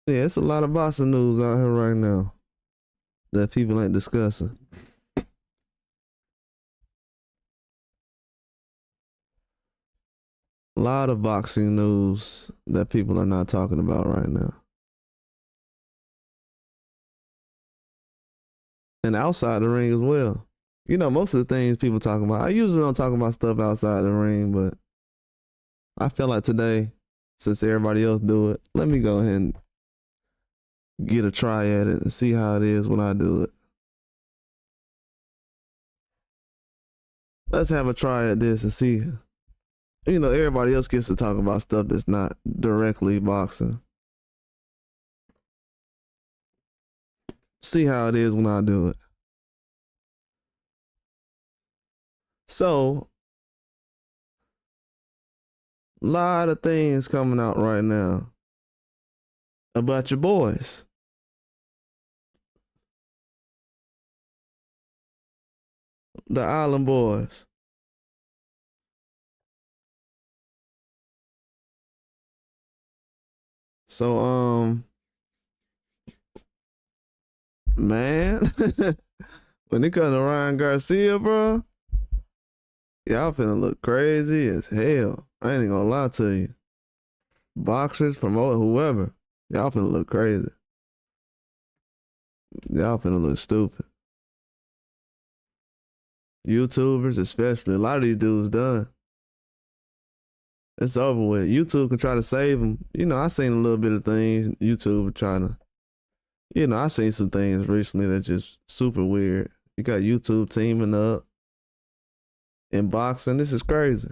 Yeah, it's a lot of boxing news out here right now that people ain't discussing. A lot of boxing news that people are not talking about right now. And outside the ring as well. You know, most of the things people talk about, I usually don't talk about stuff outside the ring, but I feel like today, since everybody else do it, let me go ahead and get a try at it and see how it is when I do it. Let's have a try at this and see. You know, everybody else gets to talk about stuff that's not directly boxing. See how it is when I do it. So, a lot of things coming out right now about your boys. The Island Boys. So, man, when it comes to Ryan Garcia, bro, y'all finna look crazy as hell. I ain't gonna lie to you. Boxers, promoter, whoever, y'all finna look crazy. Y'all finna look stupid. YouTubers, especially, a lot of these dudes done. It's over with. YouTube can try to save them. You know, I seen a little bit of things. YouTube trying to, you know, I seen some things recently that's just super weird. You got YouTube teaming up in boxing. This is crazy.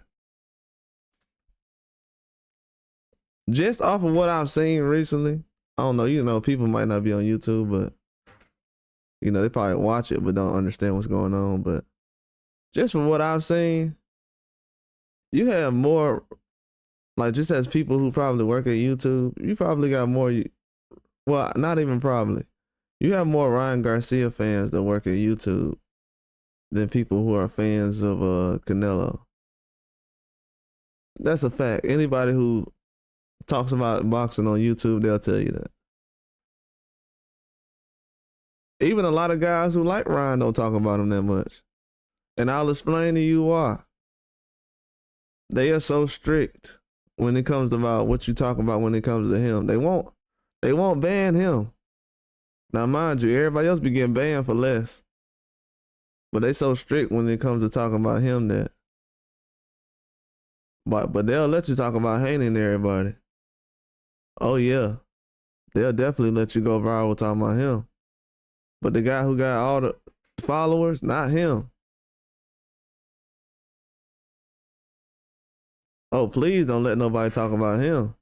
Just off of what I've seen recently, I don't know, you know, people might not be on YouTube, but, you know, they probably watch it but don't understand what's going on. But just from what I've seen, you have more, like, just as people who probably work at YouTube, you probably got more, well, not even probably. You have more Ryan Garcia fans that work at YouTube than people who are fans of Canelo. That's a fact. Anybody who talks about boxing on YouTube, they'll tell you that. Even a lot of guys who like Ryan don't talk about him that much. And I'll explain to you why. They are so strict when it comes about what you talk about when it comes to him. They won't ban him. Now mind you, everybody else be getting banned for less. But they so strict when it comes to talking about him that. But they'll let you talk about Haney and everybody. Oh yeah. They'll definitely let you go viral talking about him. But the guy who got all the followers, not him. Oh, please don't let nobody talk about him.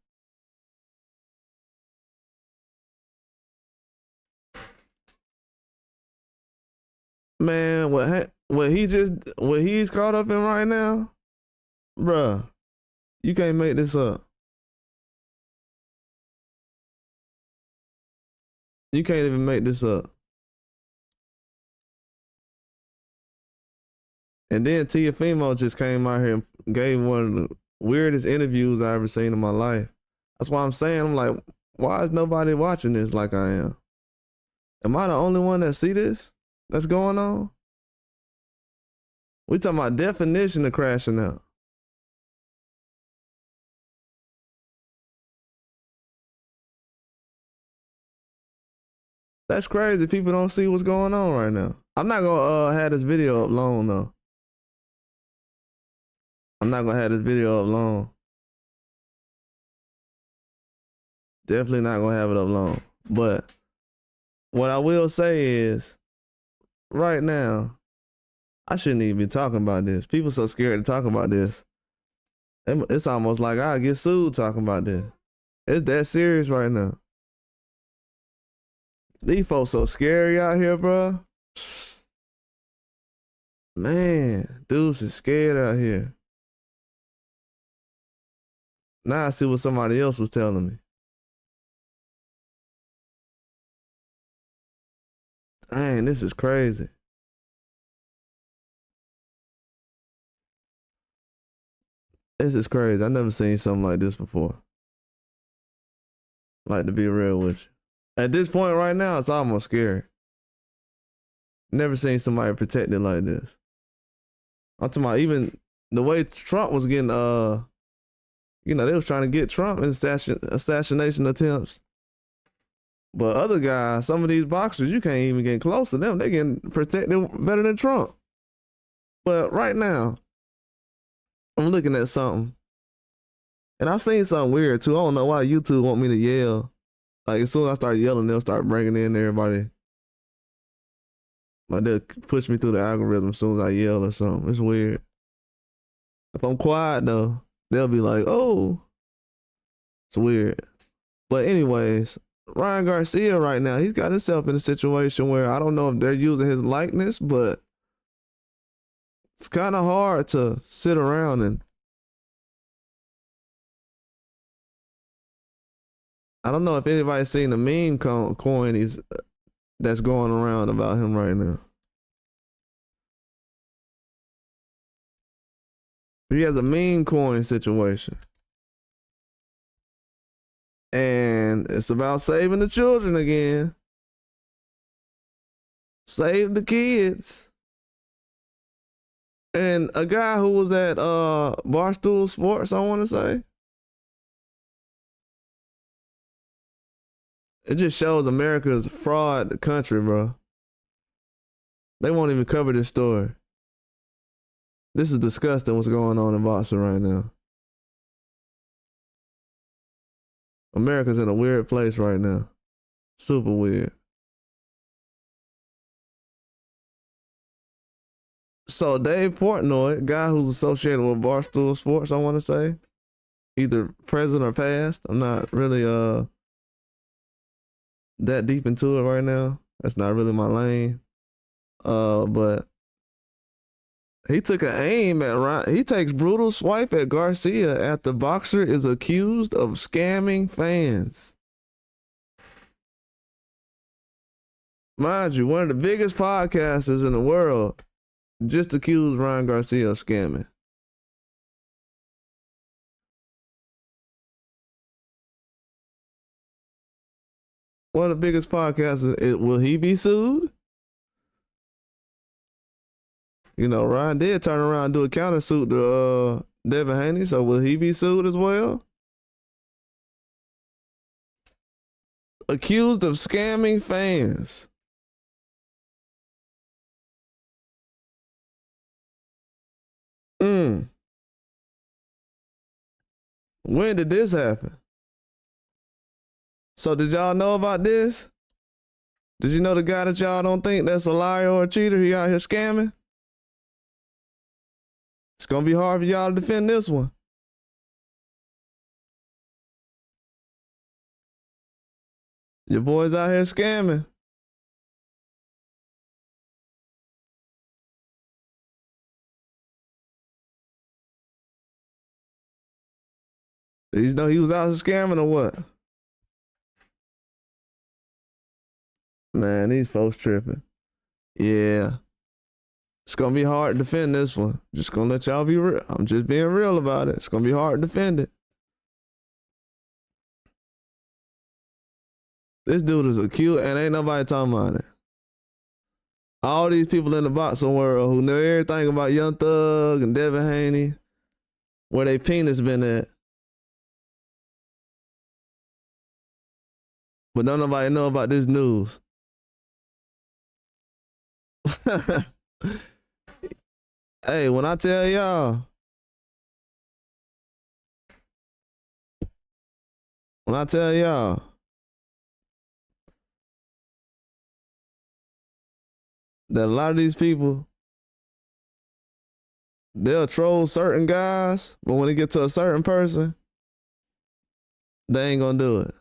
Man, what he's caught up in right now, bruh, you can't make this up. You can't even make this up. And then Teofimo just came out here and gave one of the weirdest interviews I ever seen in my life. That's why I'm saying, I'm like, why is nobody watching this like I am? Am I the only one that see this that's going on? We talking about definition of crashing out. That's crazy. People don't see what's going on right now. I'm not gonna have this video up long though. I'm not gonna have this video up long. Definitely not gonna have it up long. But what I will say is, right now, I shouldn't even be talking about this. People so scared to talk about this. It's almost like I get sued talking about this. It's that serious right now. These folks so scary out here, bro. Man, dudes is scared out here. Now I see what somebody else was telling me. Dang, this is crazy. This is crazy. I never seen something like this before. Like, to be real with you. At this point right now, it's almost scary. Never seen somebody protected like this. I'm talking about even the way Trump was getting, they was trying to get Trump in assassination attempts. But other guys, some of these boxers, you can't even get close to them. They getting protected better than Trump. But right now, I'm looking at something. And I've seen something weird too. I don't know why YouTube want me to yell. Like, as soon as I start yelling, they'll start bringing in everybody. Like, they'll push me through the algorithm as soon as I yell or something. It's weird. If I'm quiet though, they'll be like, oh. It's weird. But anyways, Ryan Garcia right now, he's got himself in a situation where I don't know if they're using his likeness, but it's kind of hard to sit around and I don't know if anybody's seen the meme coin that's going around about him right now. He has a meme coin situation. And it's about saving the children again. Save the kids. And a guy who was at Barstool Sports, I want to say. It just shows America's fraud country, bro. They won't even cover this story. This is disgusting what's going on in boxing right now. America's in a weird place right now. Super weird. So Dave Portnoy, guy who's associated with Barstool Sports, I want to say, either present or past. I'm not really that deep into it right now. That's not really my lane. But he took an aim at Ryan. He takes brutal swipe at Garcia after boxer is accused of scamming fans. Mind you, one of the biggest podcasters in the world just accused Ryan Garcia of scamming. One of the biggest podcasters. Will he be sued? You know, Ryan did turn around and do a countersuit to Devin Haney, so will he be sued as well? Accused of scamming fans. When did this happen? So did y'all know about this? Did you know the guy that y'all don't think that's a liar or a cheater, he out here scamming? It's gonna be hard for y'all to defend this one. Your boy's out here scamming. Did you know he was out here scamming or what? Man, these folks tripping. Yeah. It's gonna be hard to defend this one. Just gonna let y'all be real. I'm just being real about it. It's gonna be hard to defend it. This dude is a cute and ain't nobody talking about it. All these people in the boxing world who know everything about Young Thug and Devin Haney, where they penis been at. But don't nobody know about this news. Hey, when I tell y'all, that a lot of these people, they'll troll certain guys, but when it gets to a certain person, they ain't gonna do it.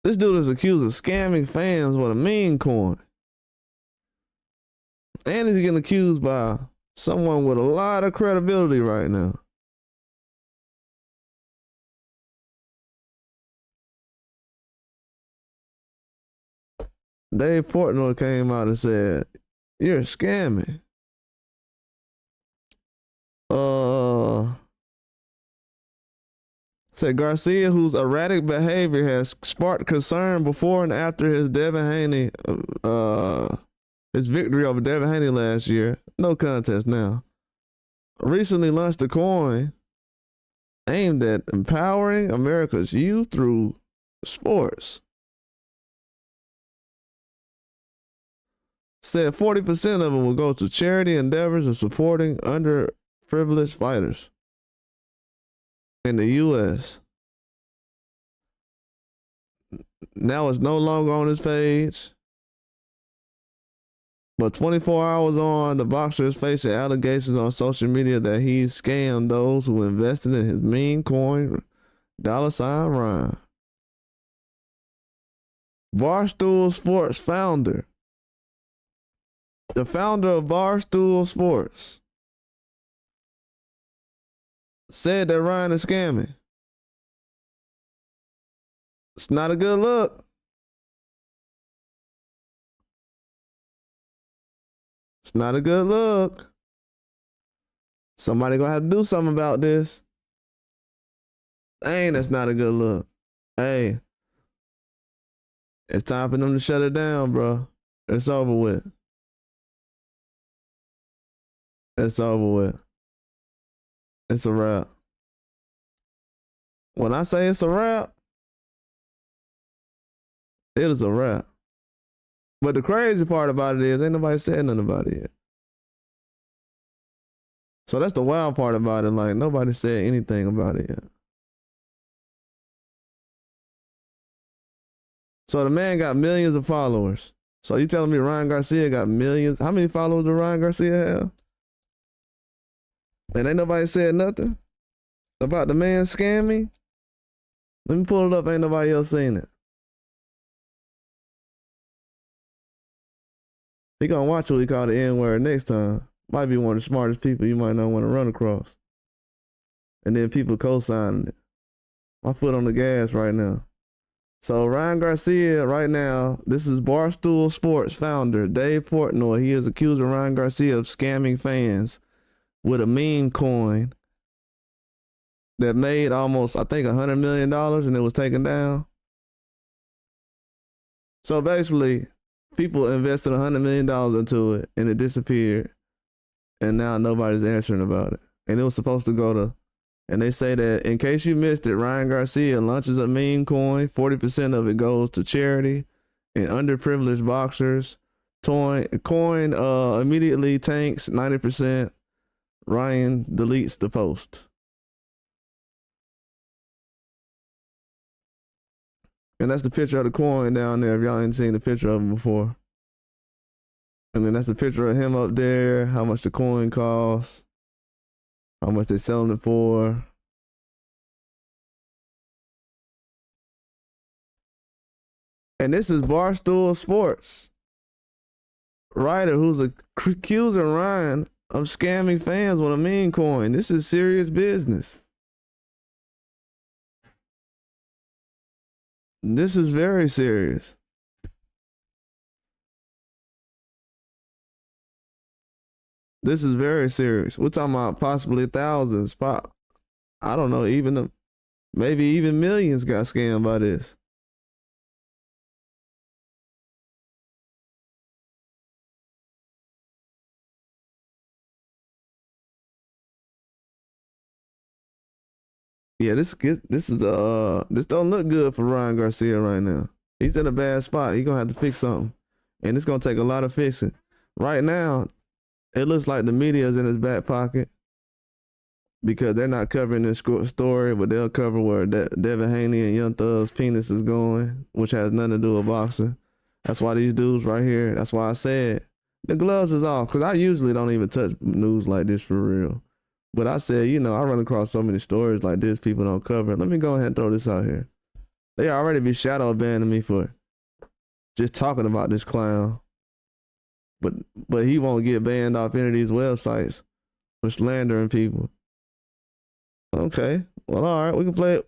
This dude is accused of scamming fans with a meme coin. And he's getting accused by someone with a lot of credibility right now. Dave Portnoy came out and said, "You're scamming." Said Garcia, whose erratic behavior has sparked concern before and after his his victory over Devin Haney last year. No contest now. Recently launched a coin aimed at empowering America's youth through sports. Said 40% of it will go to charity endeavors and supporting underprivileged fighters in the U.S. Now it's no longer on his page. But 24 hours on, the boxer is facing allegations on social media that he scammed those who invested in his meme coin, $ Ryan. Barstool Sports founder. The founder of Barstool Sports said that Ryan is scamming. It's not a good look. It's not a good look. Somebody gonna have to do something about this. That's not a good look. Hey, it's time for them to shut it down, bro. It's over with. It's over with. It's a wrap. When I say it's a wrap, it is a wrap. But the crazy part about it is ain't nobody said nothing about it yet. So that's the wild part about it. Like, nobody said anything about it yet. So the man got millions of followers. So you telling me Ryan Garcia got millions? How many followers does Ryan Garcia have? And ain't nobody said nothing about the man scamming? Let me pull it up. Ain't nobody else seen it. He gonna watch what he call the N-word next time. Might be one of the smartest people you might not want to run across. And then people co-signing it. My foot on the gas right now. So Ryan Garcia right now, this is Barstool Sports founder Dave Portnoy. He is accusing Ryan Garcia of scamming fans with a meme coin that made almost, I think, $100 million and it was taken down. So basically, people invested $100 million into it and it disappeared. And now nobody's answering about it. And it was supposed to go to, and they say that in case you missed it, Ryan Garcia launches a meme coin. 40% of it goes to charity and underprivileged boxers. Coin immediately tanks 90%. Ryan deletes the post. And that's the picture of the coin down there, if y'all ain't seen the picture of him before. And then that's a picture of him up there, how much the coin costs, how much they selling it for. And this is Barstool Sports writer who's accusing Ryan of scamming fans with a meme coin. This is serious business. This is very serious. This is very serious. We're talking about possibly thousands. I don't know, maybe even millions got scammed by this. Yeah, this don't look good for Ryan Garcia right now. He's in a bad spot. He's gonna have to fix something, and it's gonna take a lot of fixing. Right now, it looks like the media is in his back pocket because they're not covering this story, but they'll cover where Devin Haney and Young Thug's penis is going, which has nothing to do with boxing. That's why these dudes right here. That's why I said the gloves is off, because I usually don't even touch news like this for real. But I said, I run across so many stories like this people don't cover. Let me go ahead and throw this out here. They already be shadow banning me for just talking about this clown. But he won't get banned off any of these websites for slandering people. Okay. Well, all right. We can play it.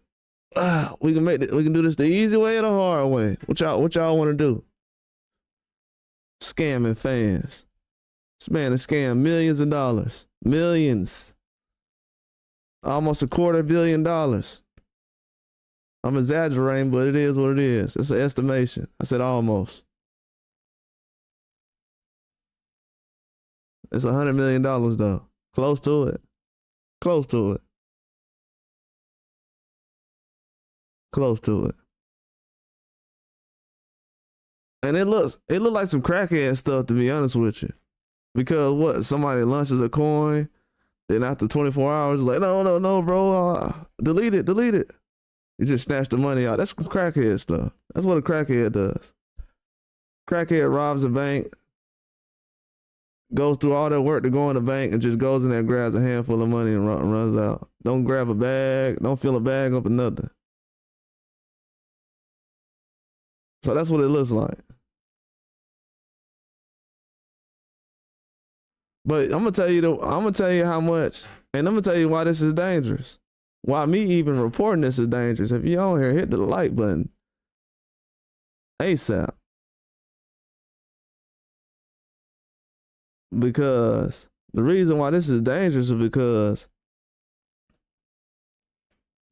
We can do this the easy way or the hard way. What y'all want to do? Scamming fans. This man has scammed millions of dollars. Millions. almost $250 million. I'm exaggerating, but it is what it is. It's an estimation. I said almost. It's $100 million though. Close to it. Close to it. Close to it. And it looks like some crackhead stuff, to be honest with you. Because what? Somebody launches a coin, then after 24 hours, like, no, bro, delete it. You just snatch the money out. That's some crackhead stuff. That's what a crackhead does. Crackhead robs a bank, goes through all that work to go in the bank, and just goes in there and grabs a handful of money and runs out. Don't grab a bag. Don't fill a bag up or nothing. So that's what it looks like. But I'm gonna tell you how much, and I'm gonna tell you why this is dangerous. Why me even reporting this is dangerous. If you're on here, hit the like button ASAP. Because the reason why this is dangerous is because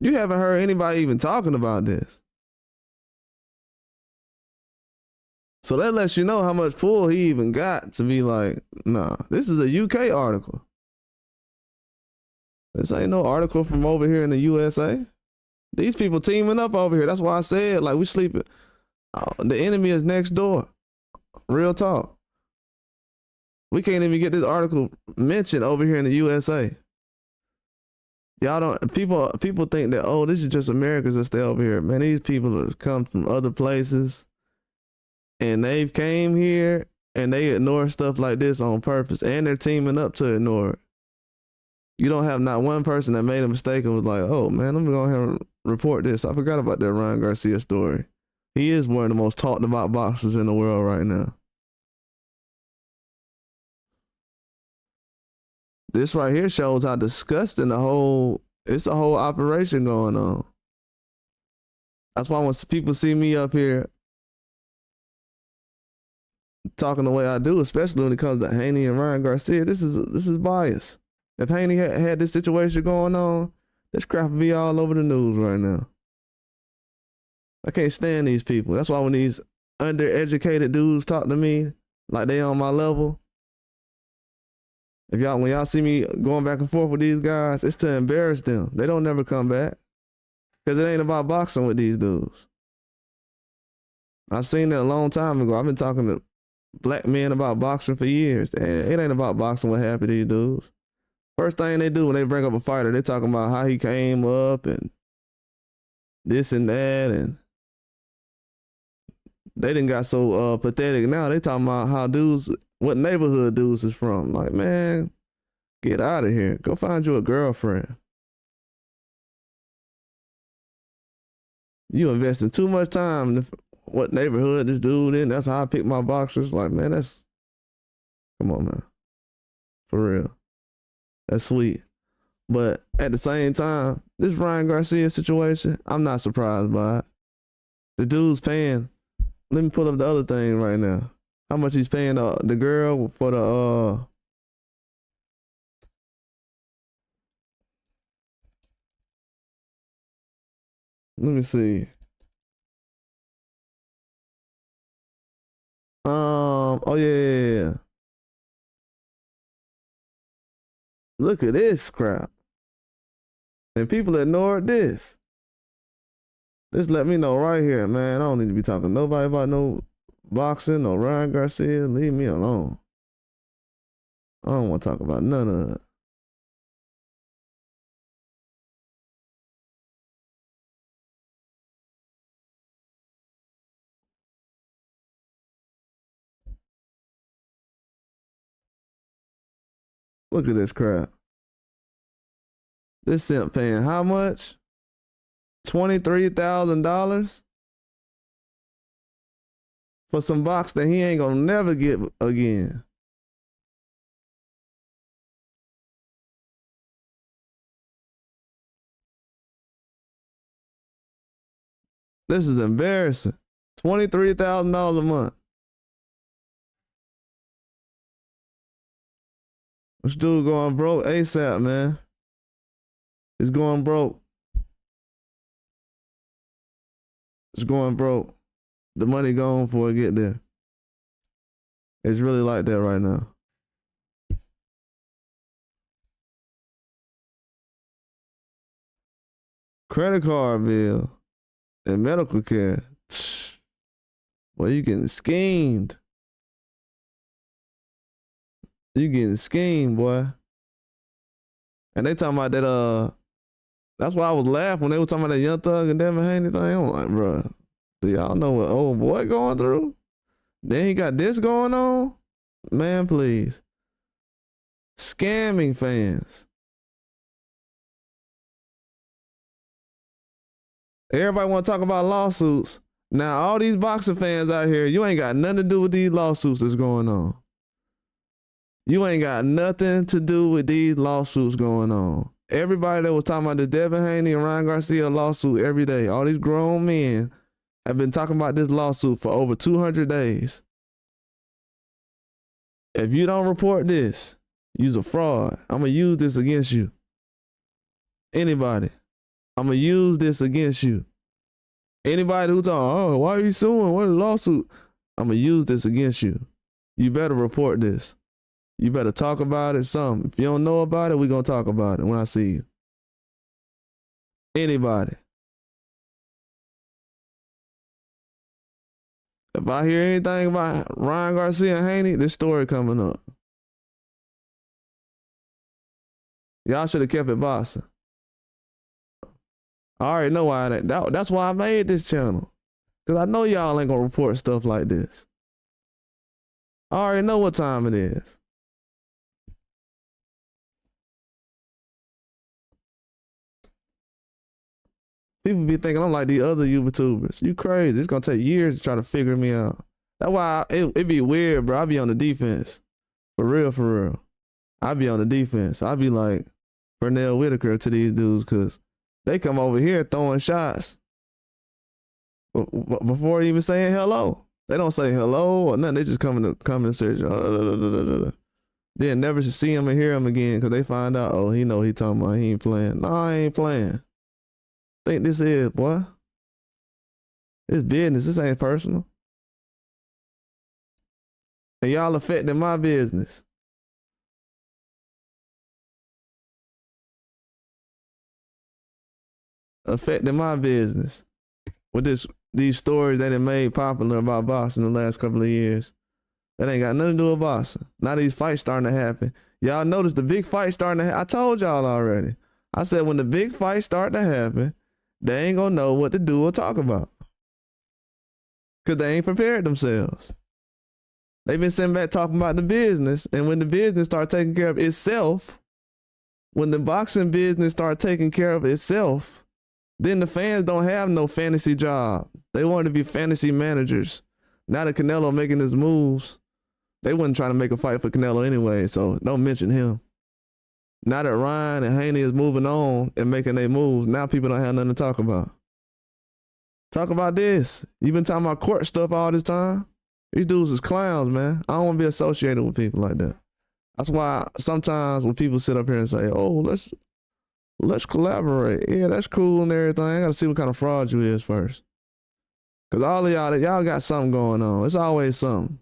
you haven't heard anybody even talking about this. So that lets you know how much pull he even got to be like, nah, this is a UK article. This ain't no article from over here in the USA. These people teaming up over here. That's why I said, like, we sleeping. The enemy is next door. Real talk. We can't even get this article mentioned over here in the USA. Y'all don't, people think that, oh, this is just Americans that stay over here. Man, these people have come from other places. And they've came here and they ignore stuff like this on purpose. And they're teaming up to ignore it. You don't have not one person that made a mistake and was like, oh man, let me go ahead and report this. I forgot about that Ryan Garcia story. He is one of the most talked about boxers in the world right now. This right here shows how disgusting it's a whole operation going on. That's why when people see me up here talking the way I do, especially when it comes to Haney and Ryan Garcia, this is bias. If Haney had this situation going on, this crap would be all over the news right now. I can't stand these people. That's why when these undereducated dudes talk to me like they on my level, when y'all see me going back and forth with these guys, it's to embarrass them. They don't never come back because it ain't about boxing with these dudes. I've seen that a long time ago. I've been talking to black men about boxing for years. And it ain't about boxing with half of these dudes. First thing they do when they bring up a fighter, they talking about how he came up and this and that, and they done got so pathetic now. They talking about how dudes, what neighborhood dudes is from. Like, man, get out of here. Go find you a girlfriend. You investing too much time in what neighborhood this dude in. That's how I pick my boxers. Like, man, come on, man. For real. That's sweet. But at the same time, this Ryan Garcia situation, I'm not surprised by it. The dude's paying. Let me pull up the other thing right now. How much he's paying the girl for the let me see. Oh yeah. Look at this crap. And people ignored this. This let me know right here, man. I don't need to be talking to nobody about no boxing or Ryan Garcia. Leave me alone. I don't want to talk about none of it. Look at this crap. This simp paying how much? $23,000 for some box that he ain't gonna never get again. This is embarrassing. $23,000 a month. This dude going broke ASAP, man. It's going broke. It's going broke. The money gone before it get there. It's really like that right now. Credit card bill and medical care. Well, you getting schemed. You getting schemed, boy. And they talking about that, that's why I was laughing when they were talking about that Young Thug and Devin Haney thing. I'm like, bro, do y'all know what old boy going through? Then he got this going on? Man, please. Scamming fans. Everybody want to talk about lawsuits. Now, all these boxing fans out here, you ain't got nothing to do with these lawsuits that's going on. You ain't got nothing to do with these lawsuits going on. Everybody that was talking about the Devin Haney and Ryan Garcia lawsuit every day, all these grown men have been talking about this lawsuit for over 200 days. If you don't report this, you's a fraud. I'm going to use this against you. Anybody. I'm going to use this against you. Anybody who's talking, oh, why are you suing? What a lawsuit? I'm going to use this against you. You better report this. You better talk about it some. If you don't know about it, we're going to talk about it when I see you. Anybody. If I hear anything about Ryan Garcia and Haney, this story coming up. Y'all should have kept it boxing. I already know why that's why I made this channel. Because I know y'all ain't going to report stuff like this. I already know what time it is. People be thinking I'm like these other YouTubers. You crazy. It's going to take years to try to figure me out. That's why it be weird, bro. I be on the defense. For real, for real. I be on the defense. I be like Pernell Whitaker to these dudes because they come over here throwing shots before even saying hello. They don't say hello or nothing. They just come in the search. They'll never see him and hear him again because they find out, oh, he know he talking about he ain't playing. No, I ain't playing. Think this is, boy. It's business. This ain't personal. And y'all affecting my business. Affecting my business. With these stories that it made popular about boxing in the last couple of years. That ain't got nothing to do with boxing. Now these fights starting to happen. Y'all notice the big fights starting to happen. I told y'all already. I said when the big fights start to happen, they ain't gonna know what to do or talk about. Because they ain't prepared themselves. They've been sitting back talking about the business, and when the business start taking care of itself, when the boxing business start taking care of itself, then the fans don't have no fantasy job. They want to be fantasy managers. Now that Canelo making his moves, they wasn't trying to make a fight for Canelo anyway, so don't mention him. Now that Ryan and Haney is moving on and making their moves, now people don't have nothing to talk about. Talk about this. You've been talking about court stuff all this time. These dudes is clowns, man. I don't want to be associated with people like that. That's why sometimes when people sit up here and say, oh, let's collaborate. Yeah, that's cool and everything. I got to see what kind of fraud you is first. Because all of y'all got something going on. It's always something.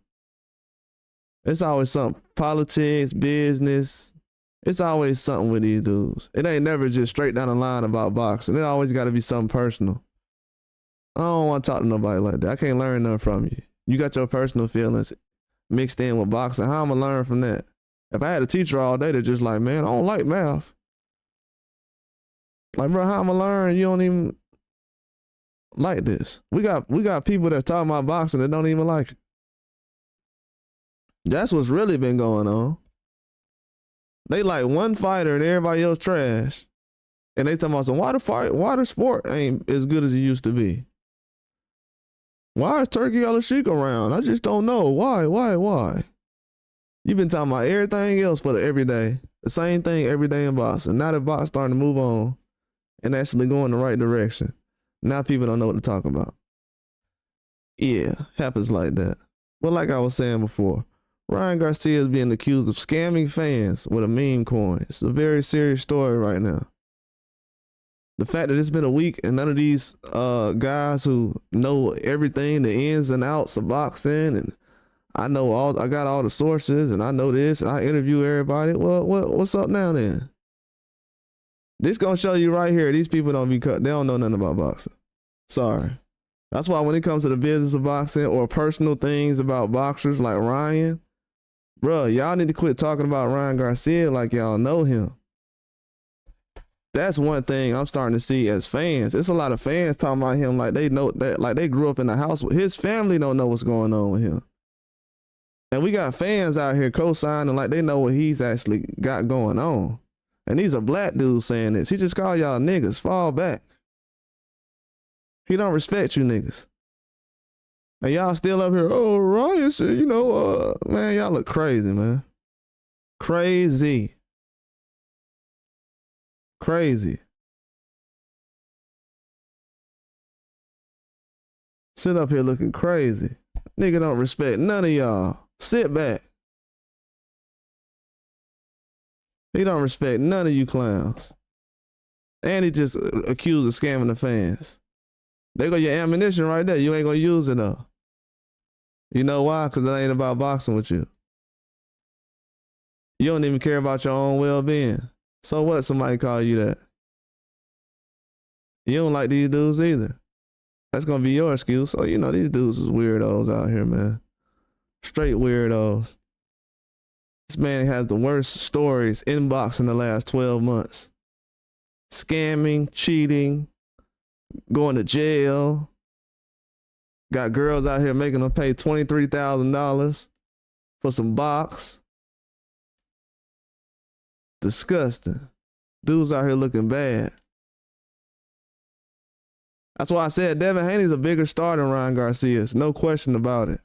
It's always something. Politics, business. It's always something with these dudes. It ain't never just straight down the line about boxing. It always got to be something personal. I don't want to talk to nobody like that. I can't learn nothing from you. You got your personal feelings mixed in with boxing. How am I going to learn from that? If I had a teacher all day that's just like, man, I don't like math. Like, bro, how am I going to learn? You don't even like this. We got people that's talking about boxing that don't even like it. That's what's really been going on. They like one fighter and everybody else trash. And they talking about some, why the sport ain't as good as it used to be? Why is Turkey Al-Sheikh around? I just don't know. Why? You've been talking about everything else for the everyday. The same thing every day in boxing. Now that boxing starting to move on and actually go in the right direction. Now people don't know what to talk about. Yeah, happens like that. But like I was saying before, Ryan Garcia is being accused of scamming fans with a meme coin. It's a very serious story right now. The fact that it's been a week and none of these guys who know everything, the ins and outs of boxing, and I got all the sources, and I know this, and I interview everybody. Well, what's up now then? This gonna show you right here. These people don't be cut. They don't know nothing about boxing. Sorry. That's why when it comes to the business of boxing or personal things about boxers like Ryan, bro, y'all need to quit talking about Ryan Garcia like y'all know him. That's one thing I'm starting to see as fans. It's a lot of fans talking about him like they know that, like they grew up in the house with his family, don't know what's going on with him. And we got fans out here co-signing like they know what he's actually got going on. And these are black dudes saying this. He just called y'all niggas. Fall back. He don't respect you niggas. And y'all still up here, oh, Ryan said, man, y'all look crazy, man. Crazy. Crazy. Sit up here looking crazy. Nigga don't respect none of y'all. Sit back. He don't respect none of you clowns. And he just accused of scamming the fans. There go your ammunition right there. You ain't gonna use it though. You know why? Because it ain't about boxing with you. You don't even care about your own well-being. So what? Somebody call you that. You don't like these dudes either. That's gonna be your excuse. So these dudes is weirdos out here, man. Straight weirdos. This man has the worst stories in boxing the last 12 months. Scamming, cheating, going to jail. Got girls out here making them pay $23,000 for some box. Disgusting. Dudes out here looking bad. That's why I said Devin Haney's a bigger star than Ryan Garcia. No question about it.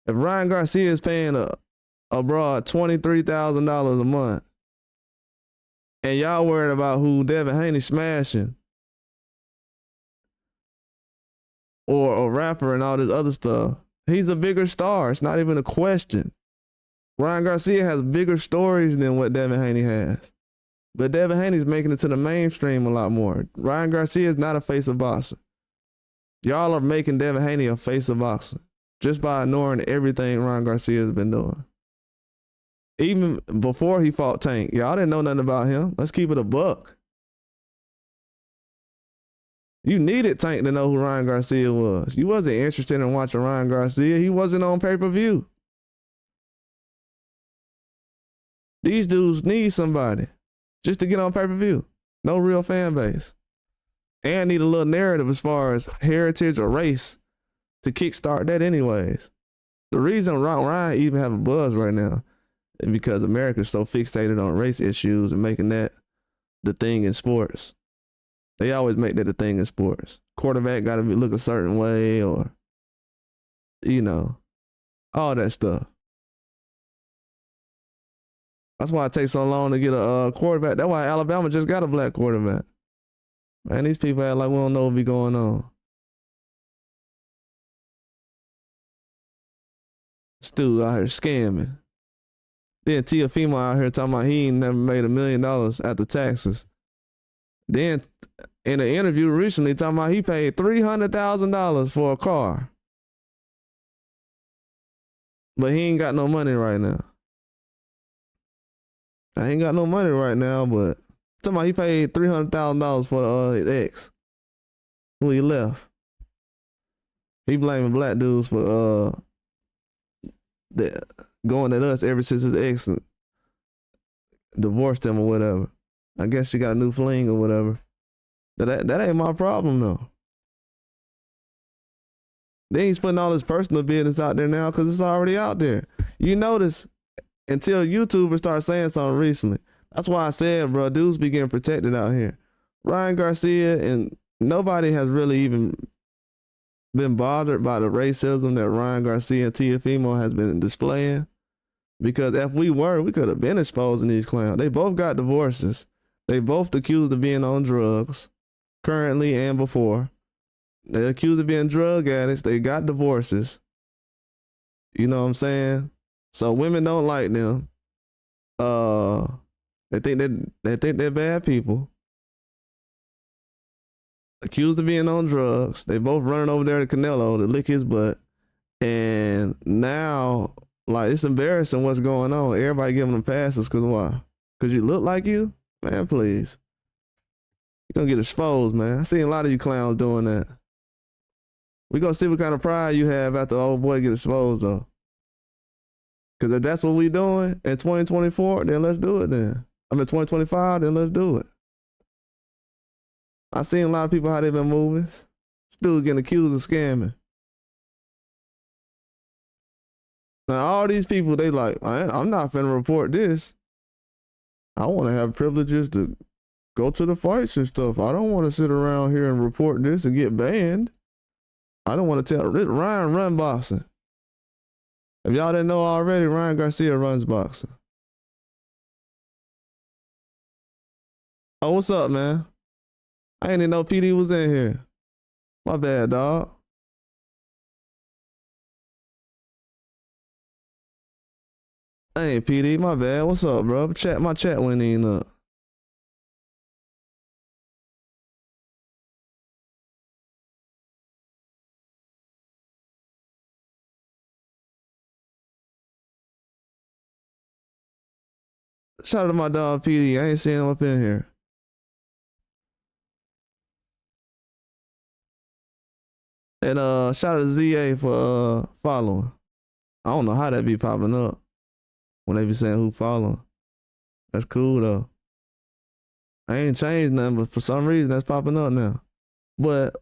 If Ryan Garcia is paying a broad $23,000 a month, and y'all worried about who Devin Haney smashing, or a rapper and all this other stuff, he's a bigger star. It's not even a question. Ryan Garcia has bigger stories than what Devin Haney has. But Devin Haney's making it to the mainstream a lot more. Ryan Garcia is not a face of boxing. Y'all are making Devin Haney a face of boxing just by ignoring everything Ryan Garcia has been doing. Even before he fought Tank, y'all didn't know nothing about him. Let's keep it a buck. You needed Tank to know who Ryan Garcia was. You wasn't interested in watching Ryan Garcia. He wasn't on pay-per-view. These dudes need somebody just to get on pay-per-view. No real fan base. And need a little narrative as far as heritage or race to kickstart that anyways. The reason Ryan even have a buzz right now is because America's so fixated on race issues and making that the thing in sports. They always make that a thing in sports. Quarterback got to look a certain way or, all that stuff. That's why it takes so long to get a quarterback. That's why Alabama just got a black quarterback. Man, these people act like we don't know what be going on. This dude out here scamming. Then Teofimo out here talking about he ain't never made $1 million after taxes. Then in an interview recently talking about he paid $300,000 for a car. But he ain't got no money right now. I ain't got no money right now, but talking about he paid $300,000 for his ex who he left. He blaming black dudes for going at us ever since his ex divorced him or whatever. I guess she got a new fling or whatever. That ain't my problem though. Then he's putting all his personal business out there now because it's already out there. You notice until YouTubers start saying something recently. That's why I said, bro, dudes be getting protected out here. Ryan Garcia and nobody has really even been bothered by the racism that Ryan Garcia and Teofimo has been displaying. Because if we were, we could have been exposing these clowns. They both got divorces. They both accused of being on drugs, currently and before. They're accused of being drug addicts. They got divorces. You know what I'm saying? So women don't like them. They think they're bad people. accused of being on drugs. They both running over there to Canelo to lick his butt. And now, like, it's embarrassing what's going on. Everybody giving them passes because why? Because you look like you? Man, please. You're going to get exposed, man. I seen a lot of you clowns doing that. We going to see what kind of pride you have after old boy get exposed, though. Because if that's what we doing in 2024, then let's do it then. I mean, 2025, then let's do it. I seen a lot of people how they been moving. Still getting accused of scamming. Now, all these people, they like, I'm not finna report this. I want to have privileges to go to the fights and stuff. I don't want to sit around here and report this and get banned. I don't want to tell Ryan run boxing. If y'all didn't know already, Ryan Garcia runs boxing. Oh, what's up, man? I didn't even know PD was in here. My bad, dog. Hey, PD, my bad. What's up, bro? My chat went in up. Shout out to my dog PD. I ain't seen him up in here. And shout out to ZA for following. I don't know how that be popping up when they be saying who following. That's cool though. I ain't changed nothing, but for some reason that's popping up now. But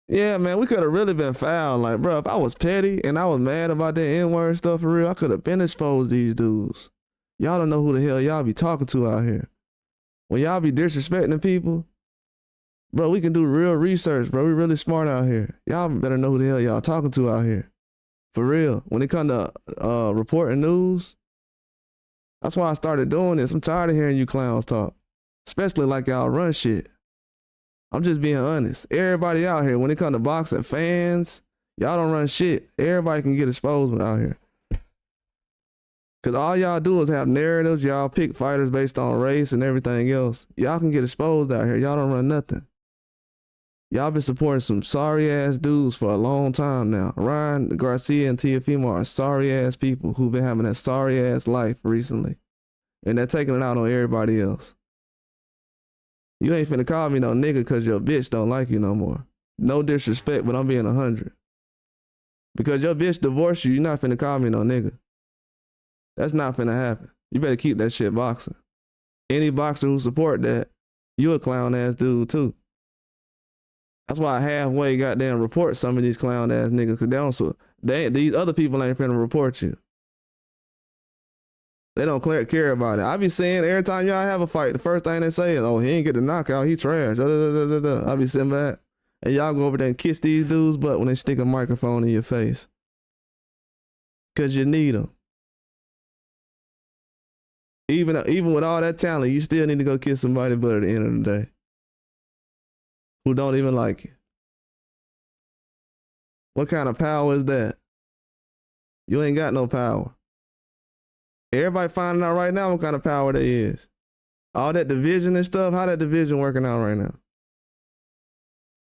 yeah, man, we could have really been foul. Like, bro, if I was petty and I was mad about that N-word stuff for real, I could have been exposed these dudes. Y'all don't know who the hell y'all be talking to out here. When y'all be disrespecting people, bro, we can do real research, bro. We really smart out here. Y'all better know who the hell y'all talking to out here. For real. When it come to reporting news, that's why I started doing this. I'm tired of hearing you clowns talk, especially like y'all run shit. I'm just being honest. Everybody out here, when it come to boxing, fans, y'all don't run shit. Everybody can get exposed out here. Because all y'all do is have narratives. Y'all pick fighters based on race and everything else. Y'all can get exposed out here. Y'all don't run nothing. Y'all been supporting some sorry-ass dudes for a long time now. Ryan Garcia and Teofimo are sorry-ass people who've been having that sorry-ass life recently. And they're taking it out on everybody else. You ain't finna call me no nigga because your bitch don't like you no more. No disrespect, but I'm being 100. Because your bitch divorced you, you're not finna call me no nigga. That's not finna happen. You better keep that shit boxing. Any boxer who support that, you a clown-ass dude too. That's why I halfway goddamn report some of these clown-ass niggas, because these other people ain't finna report you. They don't care about it. I be saying every time y'all have a fight, the first thing they say is, oh, he ain't get the knockout, he trash. I be sitting back, and y'all go over there and kiss these dudes' butt when they stick a microphone in your face. Because you need them. Even with all that talent, you still need to go kiss somebody butt at the end of the day. Who don't even like you. What kind of power is that? You ain't got no power. Everybody finding out right now what kind of power that is. All that division and stuff, how that division working out right now?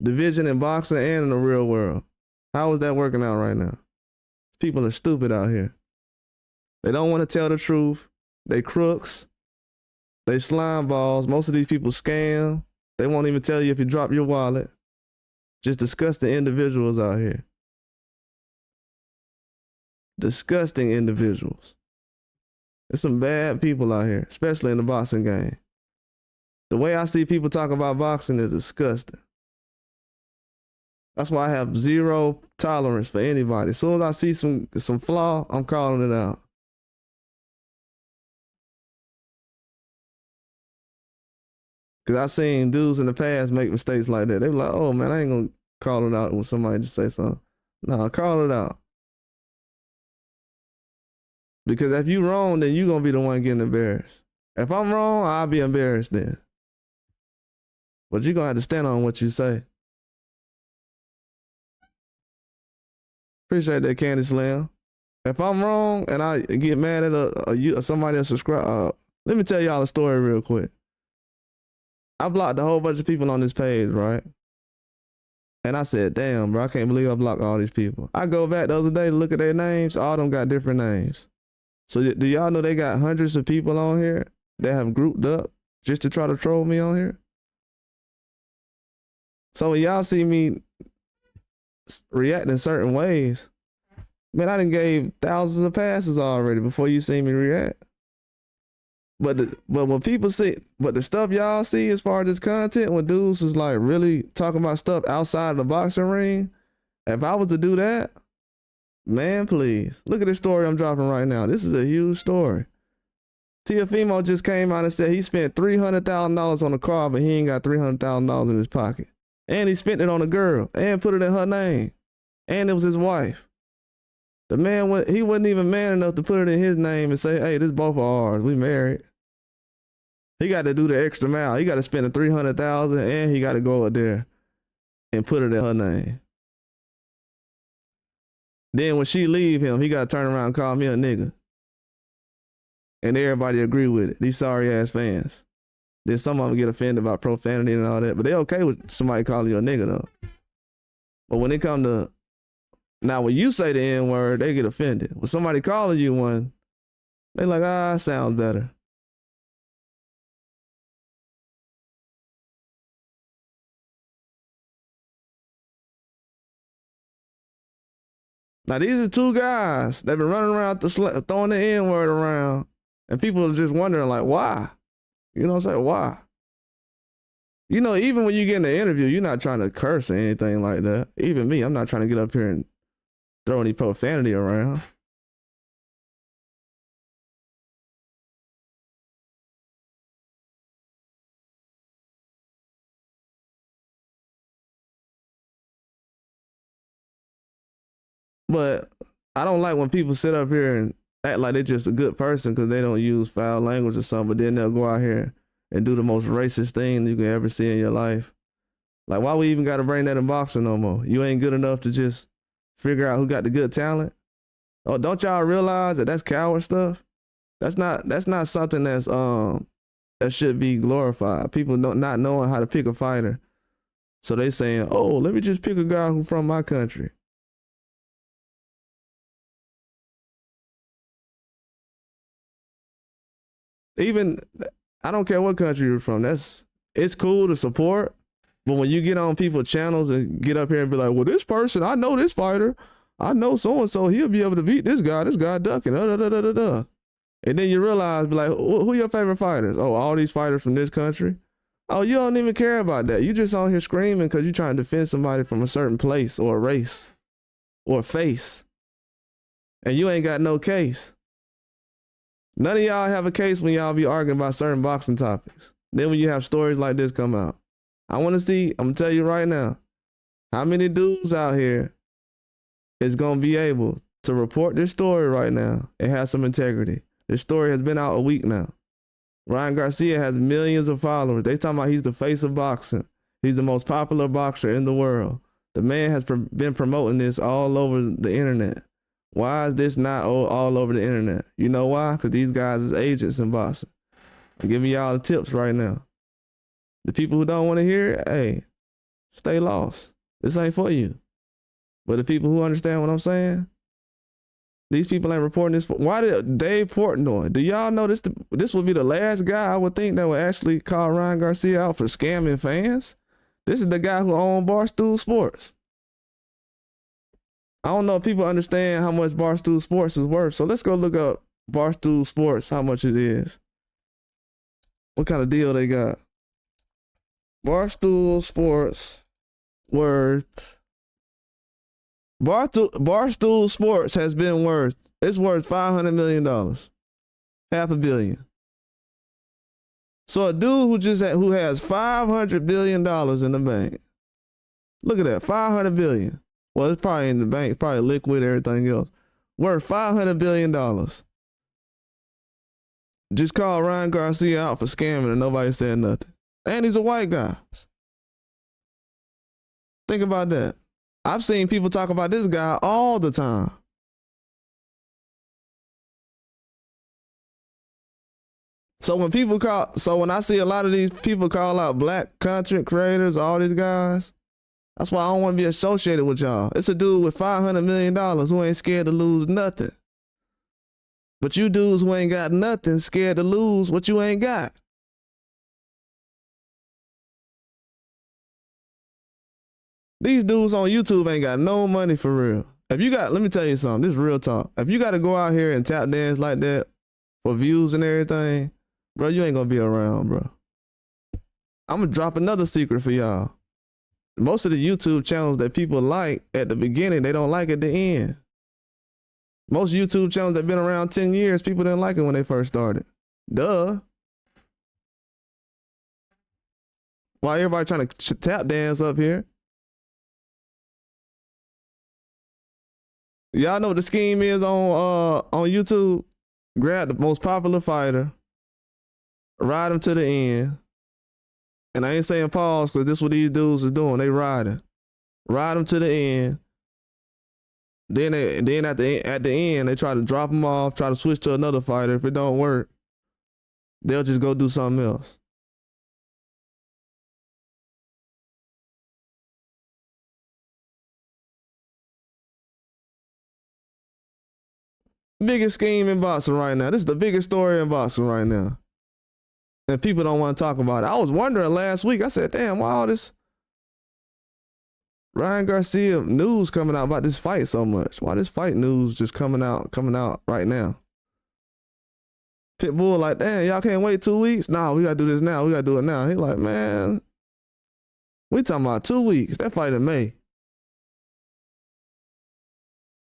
Division in boxing and in the real world. How is that working out right now? People are stupid out here. They don't want to tell the truth. They crooks. They slime balls. Most of these people scam. They won't even tell you if you drop your wallet. Just disgusting individuals out here. Disgusting individuals. There's some bad people out here, especially in the boxing game. The way I see people talk about boxing is disgusting. That's why I have zero tolerance for anybody. As soon as I see some flaw, I'm calling it out. Because I've seen dudes in the past make mistakes like that. They were like, oh man, I ain't going to call it out when somebody just say something. No, call it out. Because if you wrong, then you going to be the one getting embarrassed. If I'm wrong, I'll be embarrassed then. But you're going to have to stand on what you say. Appreciate that, Candy Slam. If I'm wrong and I get mad at somebody else subscribe, let me tell y'all a story real quick. I blocked a whole bunch of people on this page, right? And I said, damn, bro, I can't believe I blocked all these people. I go back the other day to look at their names. All of them got different names. So do y'all know they got hundreds of people on here that have grouped up just to try to troll me on here? So when y'all see me react in certain ways, man, I done gave thousands of passes already before you see me react. But when people see, but the stuff y'all see as far as this content, when dudes is like really talking about stuff outside of the boxing ring, if I was to do that, man, please. Look at this story I'm dropping right now. This is a huge story. Teofimo just came out and said he spent $300,000 on a car, but he ain't got $300,000 in his pocket. And he spent it on a girl and put it in her name. And it was his wife. The man, he wasn't even man enough to put it in his name and say, hey, this both of ours. We married. He got to do the extra mile. He got to spend the $300,000 and he got to go up there and put it in her name. Then when she leave him, he got to turn around and call me a nigga. And everybody agree with it. These sorry ass fans. Then some of them get offended about profanity and all that, but they okay with somebody calling you a nigga though. But when it come to, now when you say the N word, they get offended. When somebody calling you one, they like, sounds better. Now these are two guys that been running around throwing the N word around, and people are just wondering like, why? You know what I'm saying? Why? You know, even when you get in the interview, you're not trying to curse or anything like that. Even me, I'm not trying to get up here and throw any profanity around. But I don't like when people sit up here and act like they're just a good person because they don't use foul language or something, but then they'll go out here and do the most racist thing you can ever see in your life. Like, why we even got to bring that in boxing no more? You ain't good enough to just figure out who got the good talent? Oh, don't y'all realize that that's coward stuff? That's not something that's that should be glorified. People not knowing how to pick a fighter. So they saying, oh, let me just pick a guy who's from my country. Even, I don't care what country you're from. It's cool to support, but when you get on people's channels and get up here and be like, well, this person, I know this fighter, I know so-and-so, he'll be able to beat this guy ducking, And then you realize, be like, who your favorite fighters? Oh, all these fighters from this country? Oh, you don't even care about that. You just on here screaming because you're trying to defend somebody from a certain place or a race or a face. And you ain't got no case. None of y'all have a case when y'all be arguing about certain boxing topics. Then when you have stories like this come out. I want to see, I'm going to tell you right now, how many dudes out here is going to be able to report this story right now and have some integrity. This story has been out a week now. Ryan Garcia has millions of followers. They talking about he's the face of boxing. He's the most popular boxer in the world. The man has been promoting this all over the internet. Why is this not all over the internet? You know why? Because these guys is agents in boxing. I'm giving y'all the tips right now. The people who don't want to hear it, hey, stay lost. This ain't for you. But the people who understand what I'm saying, these people ain't reporting this. Why did Dave Portnoy? Do y'all know this will be the last guy I would think that would actually call Ryan Garcia out for scamming fans? This is the guy who owned Barstool Sports. I don't know if people understand how much Barstool Sports is worth. So let's go look up Barstool Sports, how much it is. What kind of deal they got? Barstool Sports worth. Barstool Sports has been it's worth $500 million. $500 million. So a dude who has $500 billion in the bank. Look at that, $500 billion. Well, it's probably in the bank, probably liquid, everything else. Worth $500 billion. Just called Ryan Garcia out for scamming and nobody said nothing. And he's a white guy. Think about that. I've seen people talk about this guy all the time. So when I see a lot of these people call out black content creators, all these guys, that's why I don't want to be associated with y'all. It's a dude with $500 million who ain't scared to lose nothing. But you dudes who ain't got nothing scared to lose what you ain't got. These dudes on YouTube ain't got no money for real. If you got, let me tell you something, this is real talk. If you got to go out here and tap dance like that for views and everything, bro, you ain't gonna be around, bro. I'm gonna drop another secret for y'all. Most of the YouTube channels that people like at the beginning, they don't like at the end. Most YouTube channels that been around 10 years, people didn't like it when they first started. Duh. Why everybody trying to tap dance up here? Y'all know what the scheme is on YouTube? Grab the most popular fighter, ride him to the end. And I ain't saying pause because this is what these dudes is doing. They riding. Ride them to the end. Then at the end, they try to drop them off, try to switch to another fighter. If it don't work, they'll just go do something else. Biggest scheme in boxing right now. This is the biggest story in boxing right now. And people don't want to talk about it. I was wondering last week, I said, damn, why all this Ryan Garcia news coming out about this fight so much? Why this fight news just coming out right now? Pitbull like, damn, y'all can't wait 2 weeks? Nah, we gotta do this now. We gotta do it now. He like, man, we talking about 2 weeks. That fight in May.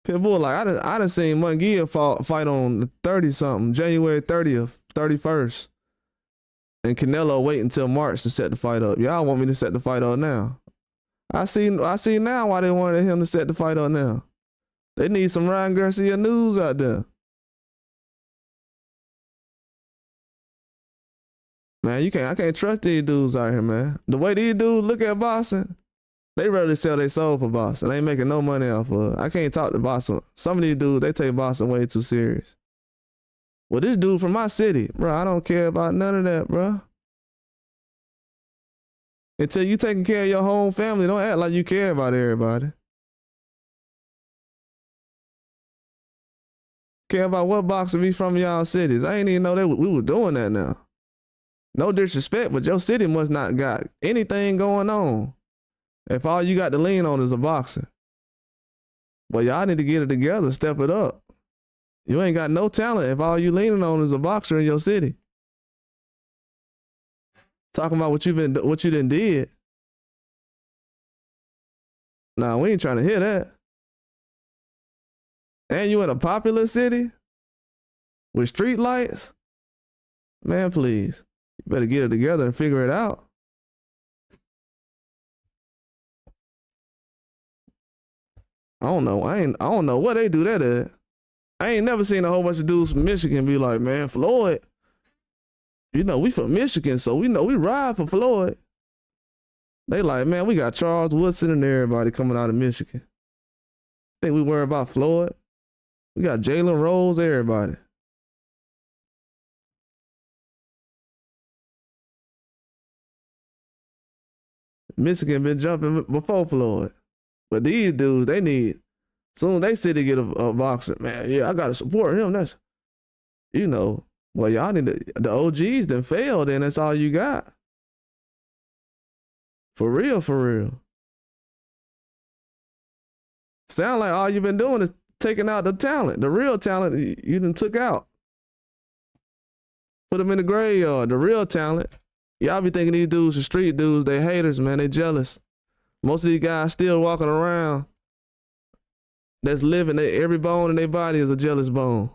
Pitbull like, I done seen Munguia fight on the 30-something, January 30th, 31st. And Canelo wait until March to set the fight up. Y'all want me to set the fight up now. I see now why they wanted him to set the fight up now. They need some Ryan Garcia news out there. Man, I can't trust these dudes out here, man. The way these dudes look at boxing, they ready to sell their soul for boxing. They ain't making no money off of it. I can't talk to boxing. Some of these dudes, they take boxing way too serious. Well, this dude from my city, bro, I don't care about none of that, bro. Until you taking care of your whole family, don't act like you care about everybody. Care about what boxer be from y'all cities. I ain't even know that we were doing that now. No disrespect, but your city must not got anything going on if all you got to lean on is a boxer. Well, y'all need to get it together, step it up. You ain't got no talent if all you leaning on is a boxer in your city. Talking about what you done did. Nah, we ain't trying to hear that. And you in a popular city with street lights? Man, please. You better get it together and figure it out. I don't know. I don't know what they do that at. I ain't never seen a whole bunch of dudes from Michigan be like, man, Floyd, you know, we from Michigan, so we know we ride for Floyd. They like, man, we got Charles Woodson and everybody coming out of Michigan. Think we worry about Floyd? We got Jalen Rose, everybody. Michigan been jumping before Floyd. But these dudes, they need, soon they city get a boxer, man, yeah, I gotta support him. That's, you know, well, y'all need the OGs done failed, and that's all you got. For real, for real. Sound like all you've been doing is taking out the talent, the real talent you done took out. Put them in the graveyard, the real talent. Y'all be thinking these dudes are street dudes, they haters, man, they jealous. Most of these guys still walking around that's living, every bone in their body is a jealous bone.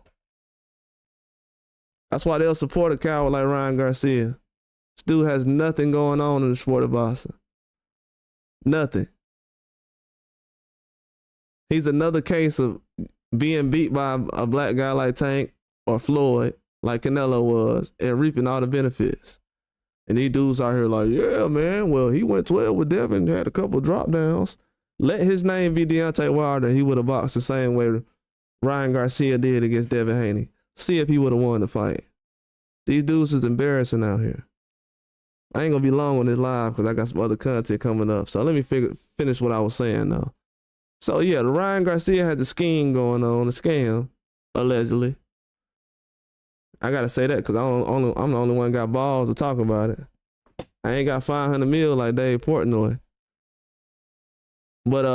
That's why they'll support a coward like Ryan Garcia. This dude has nothing going on in the sport of boxing. Nothing. He's another case of being beat by a black guy like Tank or Floyd, like Canelo was, and reaping all the benefits. And these dudes out here like, yeah, man, well, he went 12 with Devin, had a couple drop downs. Let his name be Deontay Wilder, he would have boxed the same way Ryan Garcia did against Devin Haney. See if he would have won the fight. These dudes is embarrassing out here. I ain't gonna be long on this live because I got some other content coming up. So let me finish what I was saying though. So yeah, the Ryan Garcia had the scheme going on, the scam, allegedly. I gotta say that because I'm the only one got balls to talk about it. I ain't got 500 mil like Dave Portnoy. But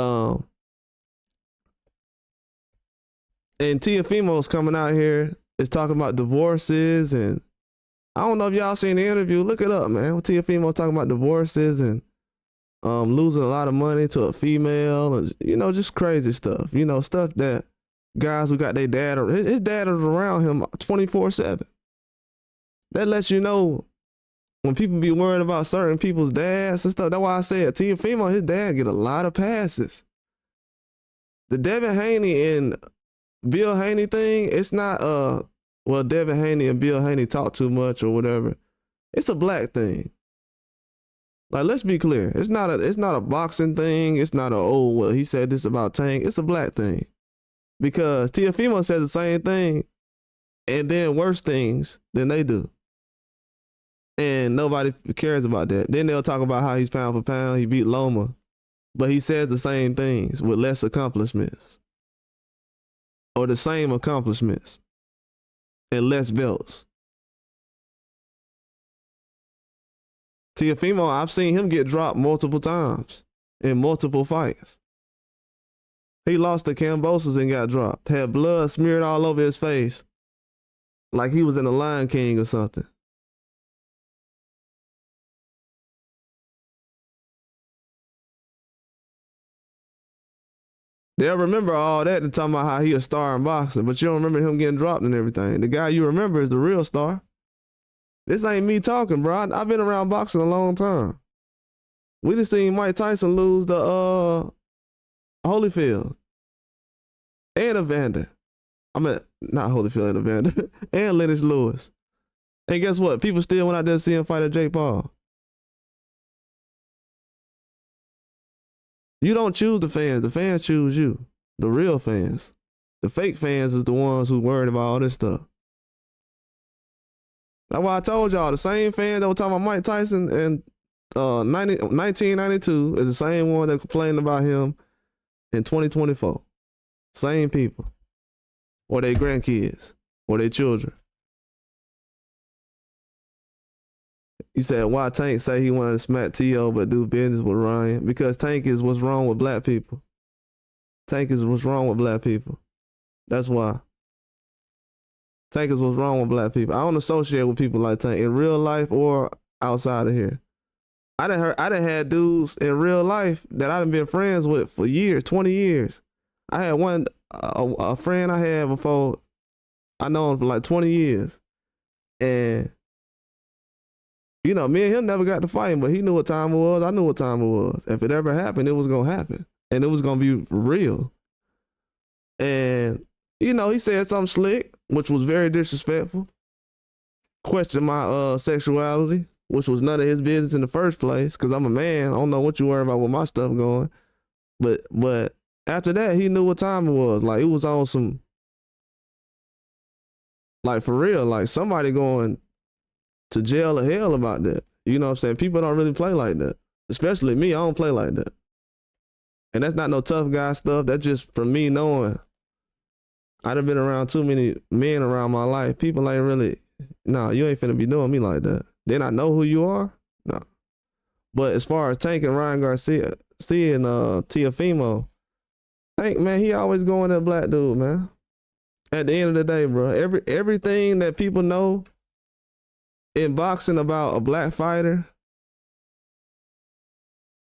and Teofimo's coming out here is talking about divorces, and I don't know if y'all seen the interview. Look it up, man. Teofimo's talking about divorces and losing a lot of money to a female, and just crazy stuff. Stuff that guys who got their dad, his dad is around him 24/7. That lets you know when people be worried about certain people's dads and stuff. That's why I said Teofimo, his dad get a lot of passes. The Devin Haney and Bill Haney thing, it's not well, Devin Haney and Bill Haney talk too much or whatever. It's a black thing. Like, let's be clear. It's not a boxing thing. It's not well, he said this about Tank. It's a black thing. Because Teofimo says the same thing and then worse things than they do. And nobody cares about that. Then they'll talk about how he's pound for pound, he beat Loma. But he says the same things with less accomplishments. Or the same accomplishments and less belts. Teofimo, I've seen him get dropped multiple times in multiple fights. He lost to Kambosos and got dropped. Had blood smeared all over his face like he was in the Lion King or something. They'll remember all that and talking about how he a star in boxing, but you don't remember him getting dropped and everything. The guy you remember is the real star. This ain't me talking, bro. I've been around boxing a long time. We just seen Mike Tyson lose the Holyfield and Evander. I mean, not Holyfield and Evander, and Lennox Lewis. And guess what? People still went out there to see him fight at Jake Paul. You don't choose the fans choose you. The real fans. The fake fans is the ones who worried about all this stuff. That's why I told y'all, the same fans that were talking about Mike Tyson in 1992 is the same one that complained about him in 2024. Same people. Or their grandkids. Or their children. He said, why Tank say he wanted to smack T.O. but do business with Ryan? Because Tank is what's wrong with black people. Tank is what's wrong with black people. That's why. Tank is what's wrong with black people. I don't associate with people like Tank in real life or outside of here. I done had dudes in real life that I done been friends with for years, 20 years. I had a friend I had before, I know him for like 20 years. And me and him never got to fighting, but he knew what time it was. I knew what time it was. If it ever happened, it was going to happen. And it was going to be real. And, he said something slick, which was very disrespectful. Questioned my sexuality, which was none of his business in the first place, because I'm a man. I don't know what you worry about with my stuff going. But after that, he knew what time it was. Like, it was on some, like, for real, like somebody going to jail or hell about that. You know what I'm saying? People don't really play like that. Especially me, I don't play like that. And that's not no tough guy stuff. That's just from me knowing I done been around too many men around my life. People ain't really, you ain't finna be doing me like that. Then I know who you are? No. But as far as Tank and Ryan Garcia, seeing Teofimo, Tank, man, he always going at black dude, man. At the end of the day, bro, everything that people know in boxing about a black fighter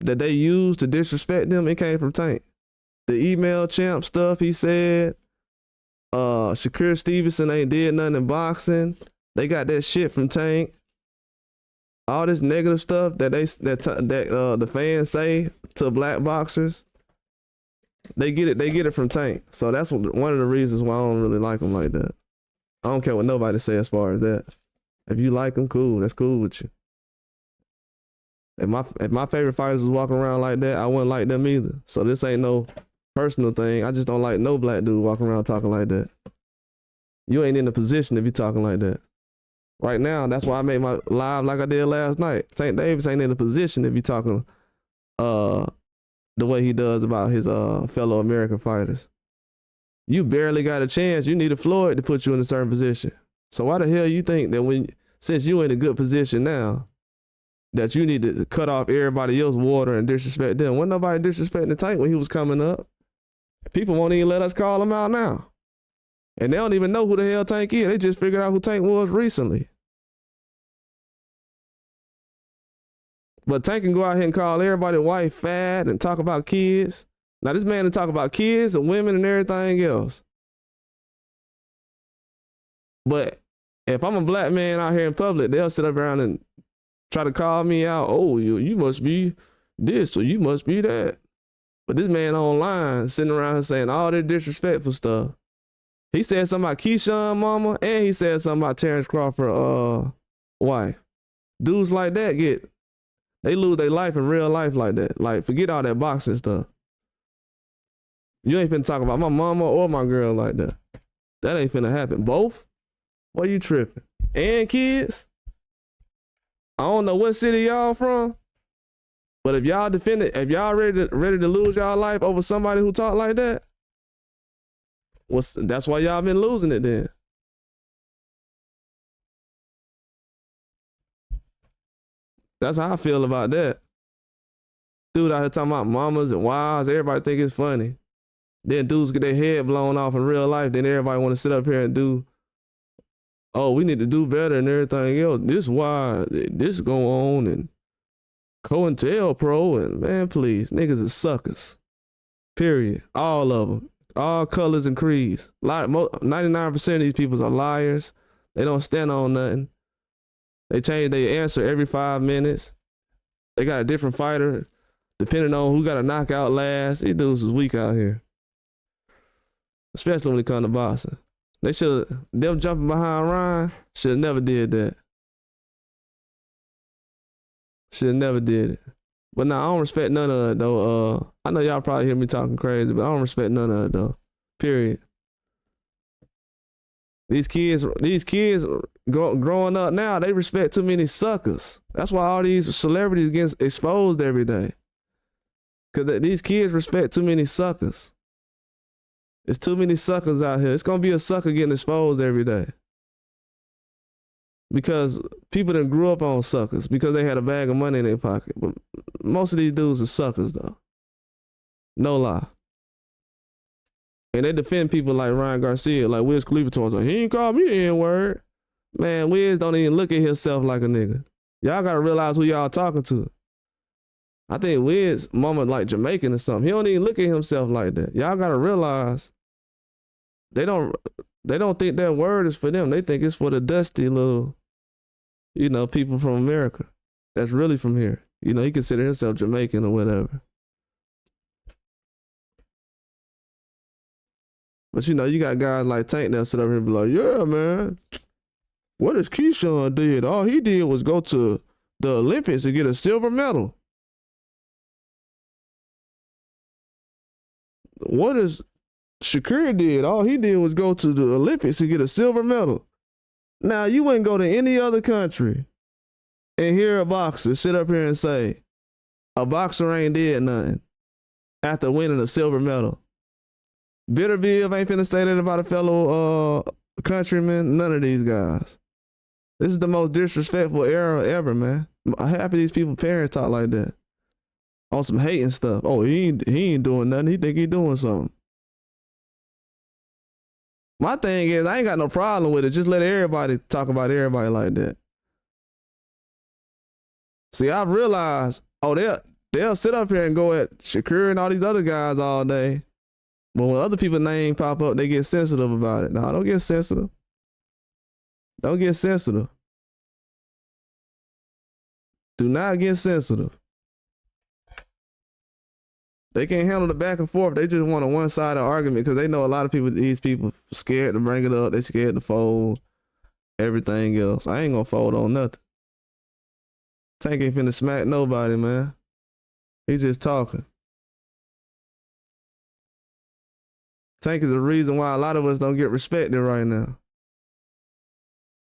that they use to disrespect them, it came from Tank. The email champ stuff he said, Shakur Stevenson ain't did nothing in boxing. They got that shit from Tank. All this negative stuff that the fans say to black boxers, they get it from Tank. So that's one of the reasons why I don't really like him like that. I don't care what nobody say as far as that. If you like him, cool. That's cool with you. If my favorite fighters was walking around like that, I wouldn't like them either. So this ain't no personal thing. I just don't like no black dude walking around talking like that. You ain't in the position to be talking like that. Right now, that's why I made my live like I did last night. Tank Davis ain't in a position to be talking the way he does about his fellow American fighters. You barely got a chance. You need a Floyd to put you in a certain position. So why the hell you think that since you in a good position now, that you need to cut off everybody else's water and disrespect them? Wasn't nobody disrespecting Tank when he was coming up. People won't even let us call him out now. And they don't even know who the hell Tank is. They just figured out who Tank was recently. But Tank can go out here and call everybody white, fat, and talk about kids. Now this man can talk about kids and women and everything else. But if I'm a black man out here in public, they'll sit up around and try to call me out. Oh, you must be this or you must be that. But this man online sitting around saying all this disrespectful stuff. He said something about Keyshawn mama, and he said something about Terrence Crawford wife. Dudes like that they lose their life in real life like that. Like, forget all that boxing stuff. You ain't finna talk about my mama or my girl like that. That ain't finna happen. Both? What you tripping? And kids? I don't know what city y'all from, but if y'all if y'all ready to lose y'all life over somebody who talk like that, that's why y'all been losing it then. That's how I feel about that. Dude out here talking about mamas and wives, everybody think it's funny. Then dudes get their head blown off in real life, then everybody want to sit up here and do, oh, we need to do better and everything else. This is why this go on and COINTELPRO and man, please, niggas is suckers. Period. All of them. All colors and creeds. 99% of these people are liars. They don't stand on nothing. They change their answer every 5 minutes. They got a different fighter depending on who got a knockout last. These dudes is weak out here. Especially when it comes to boxing. They should have, them jumping behind Ryan, should have never did that. Should have never did it. But nah, I don't respect none of it though. I know y'all probably hear me talking crazy, but I don't respect none of it though. Period. These kids growing up now, they respect too many suckers. That's why all these celebrities get exposed every day. Because these kids respect too many suckers. There's too many suckers out here. It's going to be a sucker getting exposed every day. Because people that grew up on suckers because they had a bag of money in their pocket. But most of these dudes are suckers though. No lie. And they defend people like Ryan Garcia, like Wiz Khalifa told us, he ain't called me the N-word. Man, Wiz don't even look at himself like a nigga. Y'all got to realize who y'all talking to. I think Wiz mama like Jamaican or something. He don't even look at himself like that. Y'all got to realize they don't think that word is for them. They think it's for the dusty little, people from America that's really from here. He consider himself Jamaican or whatever. But you got guys like Tank that sit up here and be like, yeah, man, what does Keyshawn did? All he did was go to the Olympics and get a silver medal. What does Shakur did? All he did was go to the Olympics and get a silver medal. Now, you wouldn't go to any other country and hear a boxer sit up here and say, a boxer ain't did nothing after winning a silver medal. Bitterbill ain't finna say that about a fellow countryman. None of these guys. This is the most disrespectful era ever, man. Half of these people parents talk like that. On some hating stuff. Oh, he ain't doing nothing. He think he doing something. My thing is, I ain't got no problem with it. Just let everybody talk about everybody like that. See, I've realized, they'll sit up here and go at Shakur and all these other guys all day. But when other people's name pop up, they get sensitive about it. No, don't get sensitive. Don't get sensitive. Do not get sensitive. They can't handle the back and forth. They just want a one-sided argument because they know a lot of people, these people scared to bring it up. They scared to fold everything else. I ain't gonna fold on nothing. Tank ain't finna smack nobody, man. He just talking. Tank is the reason why a lot of us don't get respected right now.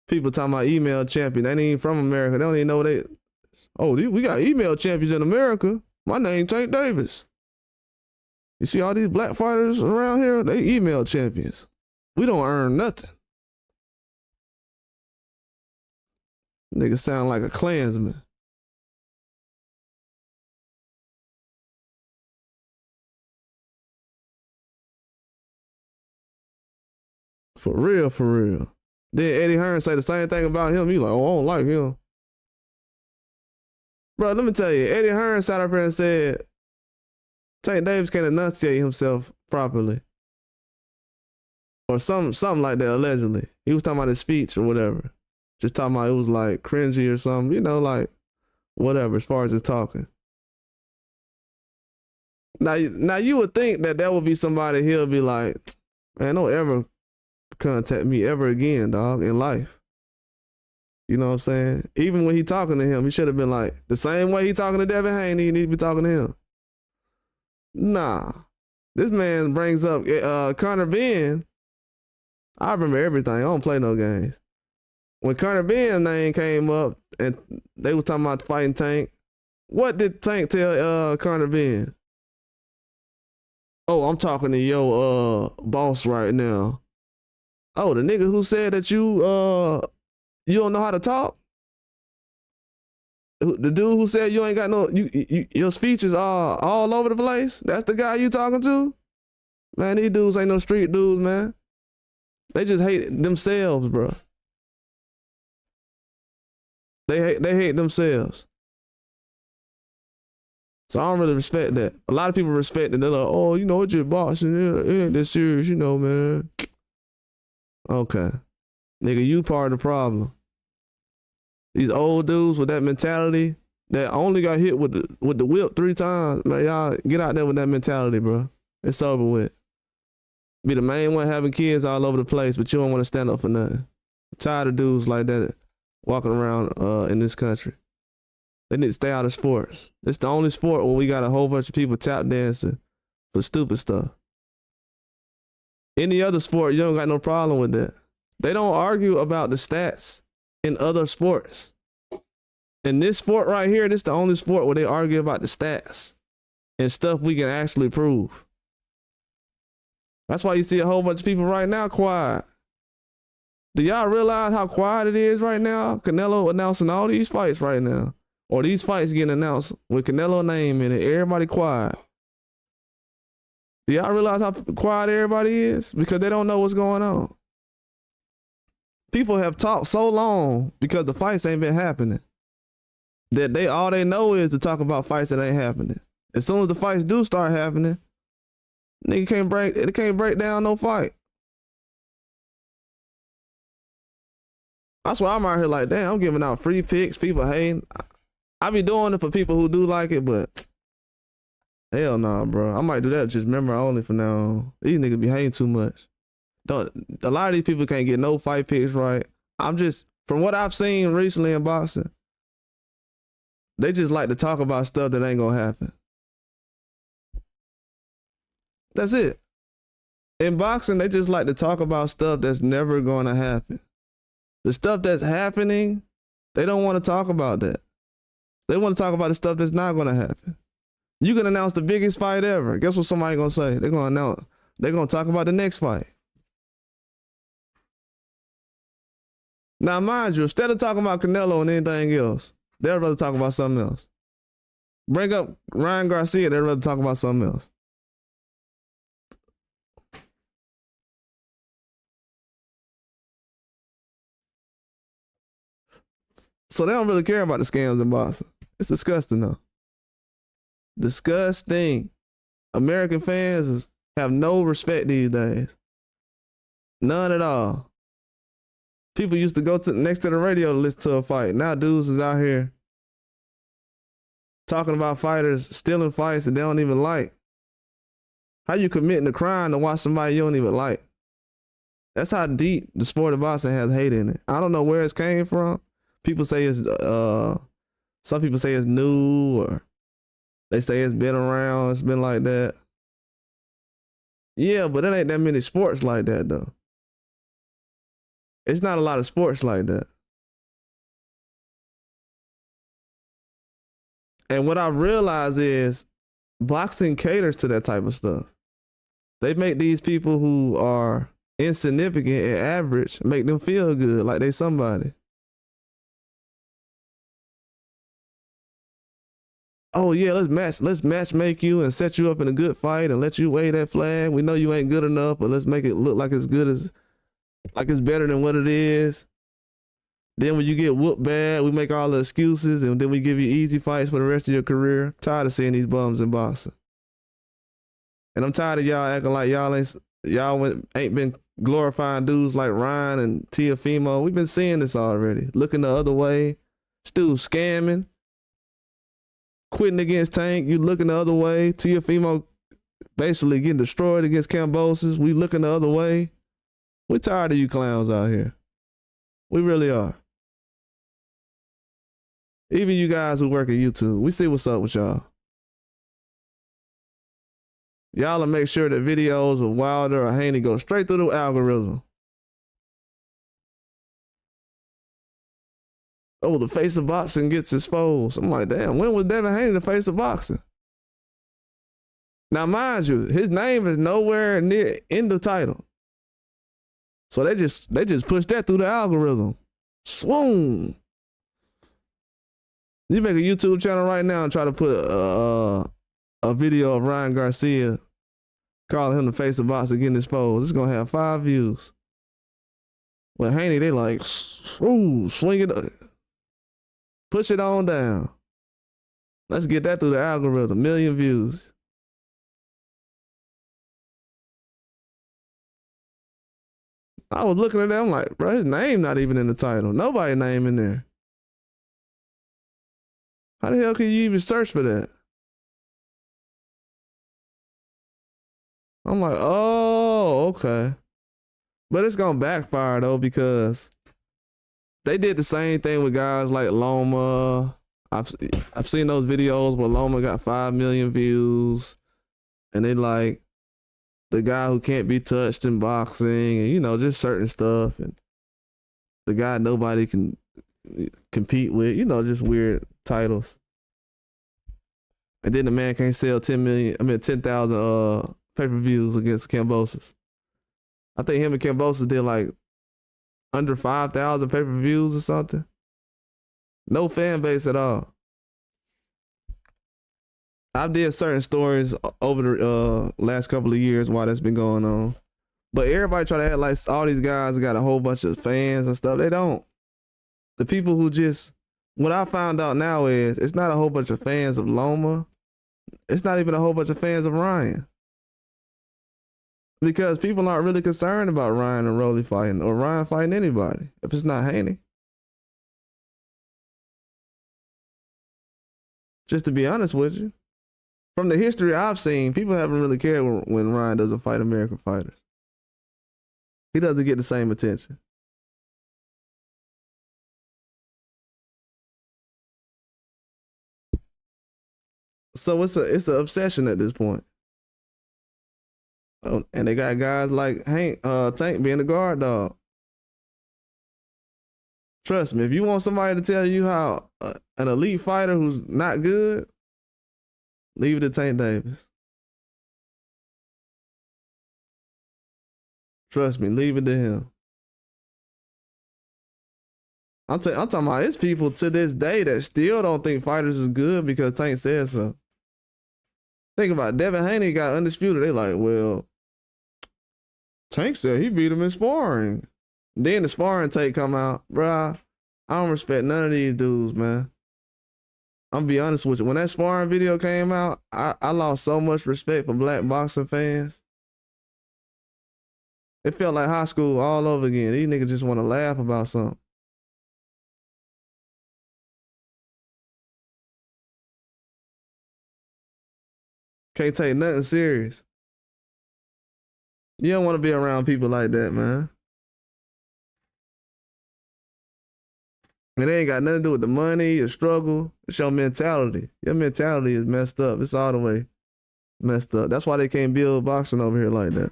People talking about email champion. They ain't even from America. They don't even know they. Oh, we got email champions in America. My name Tank Davis. You see all these black fighters around here? They email champions. We don't earn nothing. Nigga sound like a Klansman. For real, for real. Then Eddie Hearn say the same thing about him. He like, oh, I don't like him. Bro, let me tell you, Eddie Hearn sat up here and said Tank Davis can't enunciate himself properly. Or something like that, allegedly. He was talking about his speech or whatever. Just talking about it was like cringy or something, you know, like whatever, as far as his talking. Now you would think that would be somebody he'll be like, man, don't ever contact me ever again, dog, in life. You know what I'm saying? Even when he talking to him, he should have been like, the same way he talking to Devin Haney, he need to be talking to him. Nah. This man brings up Conor Ben. I remember everything. I don't play no games. When Conor Ben's name came up and they was talking about fighting Tank, what did Tank tell Conor Ben? Oh, I'm talking to your boss right now. Oh, the nigga who said that you don't know how to talk? The dude who said you ain't got no, your speeches are all over the place? That's the guy you talking to? Man, these dudes ain't no street dudes, man. They just hate themselves, bro. They hate themselves. So I don't really respect that. A lot of people respect it. They're like, oh, you know, it's just boxing. It ain't that serious, you know, man. Okay. Nigga, you part of the problem. These old dudes with that mentality that only got hit with the whip 3 times, man, y'all get out there with that mentality, bro. It's over with. Be the main one having kids all over the place, but you don't want to stand up for nothing. I'm tired of dudes like that walking around in this country. They need to stay out of sports. It's the only sport where we got a whole bunch of people tap dancing for stupid stuff. Any other sport, you don't got no problem with that. They don't argue about the stats in other sports. In this sport right here, this is the only sport where they argue about the stats and stuff we can actually prove. That's why you see a whole bunch of people right now quiet. Do y'all realize how quiet it is right now? Canelo announcing all these fights right now. Or these fights getting announced with Canelo name in it. Everybody quiet. Do y'all realize how quiet everybody is? Because they don't know what's going on. People have talked so long because the fights ain't been happening that all they know is to talk about fights that ain't happening. As soon as the fights do start happening, nigga can't break down no fight. That's why I'm out here like, damn, I'm giving out free picks, people hating. I be doing it for people who do like it, but hell nah, bro. I might do that just member only from now on. These niggas be hating too much. A lot of these people can't get no fight picks right. From what I've seen recently in boxing, they just like to talk about stuff that ain't gonna happen. That's it. In boxing, they just like to talk about stuff that's never gonna happen. The stuff that's happening, they don't want to talk about that. They want to talk about the stuff that's not gonna happen. You can announce the biggest fight ever. Guess what somebody gonna say? They're gonna talk about the next fight. Now, mind you, instead of talking about Canelo and anything else, they'd rather talk about something else. Bring up Ryan Garcia, they'd rather talk about something else. So they don't really care about the scams in boxing. It's disgusting, though. Disgusting. American fans have no respect these days. None at all. People used to go next to the radio to listen to a fight. Now dudes is out here talking about fighters stealing fights that they don't even like. How you committing a crime to watch somebody you don't even like? That's how deep the sport of boxing has hate in it. I don't know where it came from. People say it's some people say it's new, or they say it's been around, it's been like that. Yeah, but it ain't that many sports like that though. It's not a lot of sports like that. And what I realize is boxing caters to that type of stuff. They make these people who are insignificant and average, make them feel good like they somebody. Oh yeah, let's match make you and set you up in a good fight and let you wave that flag. We know you ain't good enough, but let's make it look like it's good as like it's better than what it is. Then when you get whooped bad, we make all the excuses and then we give you easy fights for the rest of your career. I'm tired of seeing these bums in boxing. And I'm tired of y'all acting like y'all ain't been glorifying dudes like Ryan and Teofimo. We've been seeing this already. Looking the other way. Stu scamming. Quitting against Tank. You looking the other way. Teofimo basically getting destroyed against Kambosos. We looking the other way. We're tired of you clowns out here. We really are. Even you guys who work at YouTube, we see what's up with y'all. Y'all will make sure that videos of Wilder or Haney go straight through the algorithm. Oh, the face of boxing gets exposed. I'm like, damn, when was Devin Haney the face of boxing? Now, mind you, his name is nowhere near in the title. So they just push that through the algorithm. Swoon. You make a YouTube channel right now and try to put a video of Ryan Garcia calling him the face of boxing getting exposed. It's gonna have 5 views. But Haney, they like, ooh, swing it, push it on down. Let's get that through the algorithm. 1 million views. I was looking at that, I'm like, bro, his name not even in the title. Nobody's name in there. How the hell can you even search for that? I'm like, oh, okay. But it's gonna backfire though, because they did the same thing with guys like Loma. I've seen those videos where Loma got 5 million views, and they like the guy who can't be touched in boxing, and you know, just certain stuff, and the guy nobody can compete with, you know, just weird titles. And then the man can't sell 10,000 pay-per-views against Kambosos. I think him and Kambosos did like under 5,000 pay-per-views or something. No fan base at all. I did certain stories over the last couple of years while that's been going on. But everybody try to act like all these guys got a whole bunch of fans and stuff. They don't. The people who just, what I found out now is it's not a whole bunch of fans of Loma. It's not even a whole bunch of fans of Ryan. Because people aren't really concerned about Ryan and Rolly fighting or Ryan fighting anybody if it's not Haney. Just to be honest with you, from the history I've seen, people haven't really cared when Ryan doesn't fight American fighters. He doesn't get the same attention. So it's an obsession at this point. Oh, and they got guys like Tank being the guard dog. Trust me, if you want somebody to tell you how an elite fighter who's not good, leave it to Tank Davis. Trust me, leave it to him. I'm talking about it's people to this day that still don't think fighters is good because Tank said so. Think about it. Devin Haney got undisputed. They like, well, Tank said he beat him in sparring. Then the sparring tape come out. Bruh, I don't respect none of these dudes, man. I'm gonna be honest with you. When that sparring video came out, I lost so much respect for black boxing fans. It felt like high school all over again. These niggas just want to laugh about something. Can't take nothing serious. You don't want to be around people like that, man. And it ain't got nothing to do with the money or struggle. It's your mentality. Your mentality is messed up. It's all the way messed up. That's why they can't build boxing over here like that.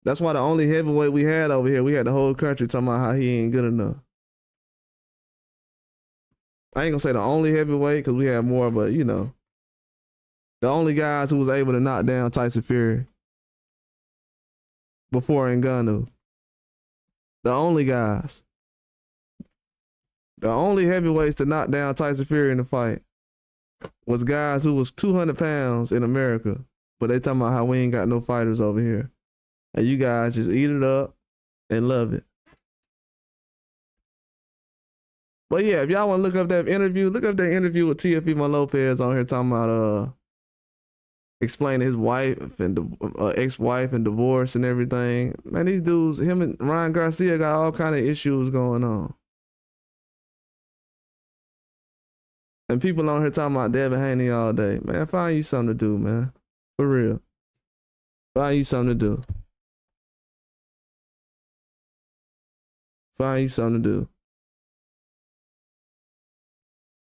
That's why the only heavyweight we had over here, we had the whole country talking about how he ain't good enough. I ain't gonna say the only heavyweight because we had more, but you know, the only guys who was able to knock down Tyson Fury before Ngannou. The only guys. The only heavyweights to knock down Tyson Fury in the fight was guys who was 200 pounds in America, but they talking about how we ain't got no fighters over here. And you guys just eat it up and love it. But yeah, if y'all want to look up that interview, look up that interview with Teofimo Lopez on here talking about explaining his wife and ex-wife and divorce and everything. Man, these dudes, him and Ryan Garcia got all kind of issues going on. And people on here talking about Devin Haney all day. Man, find you something to do, man. For real. Find you something to do. Find you something to do.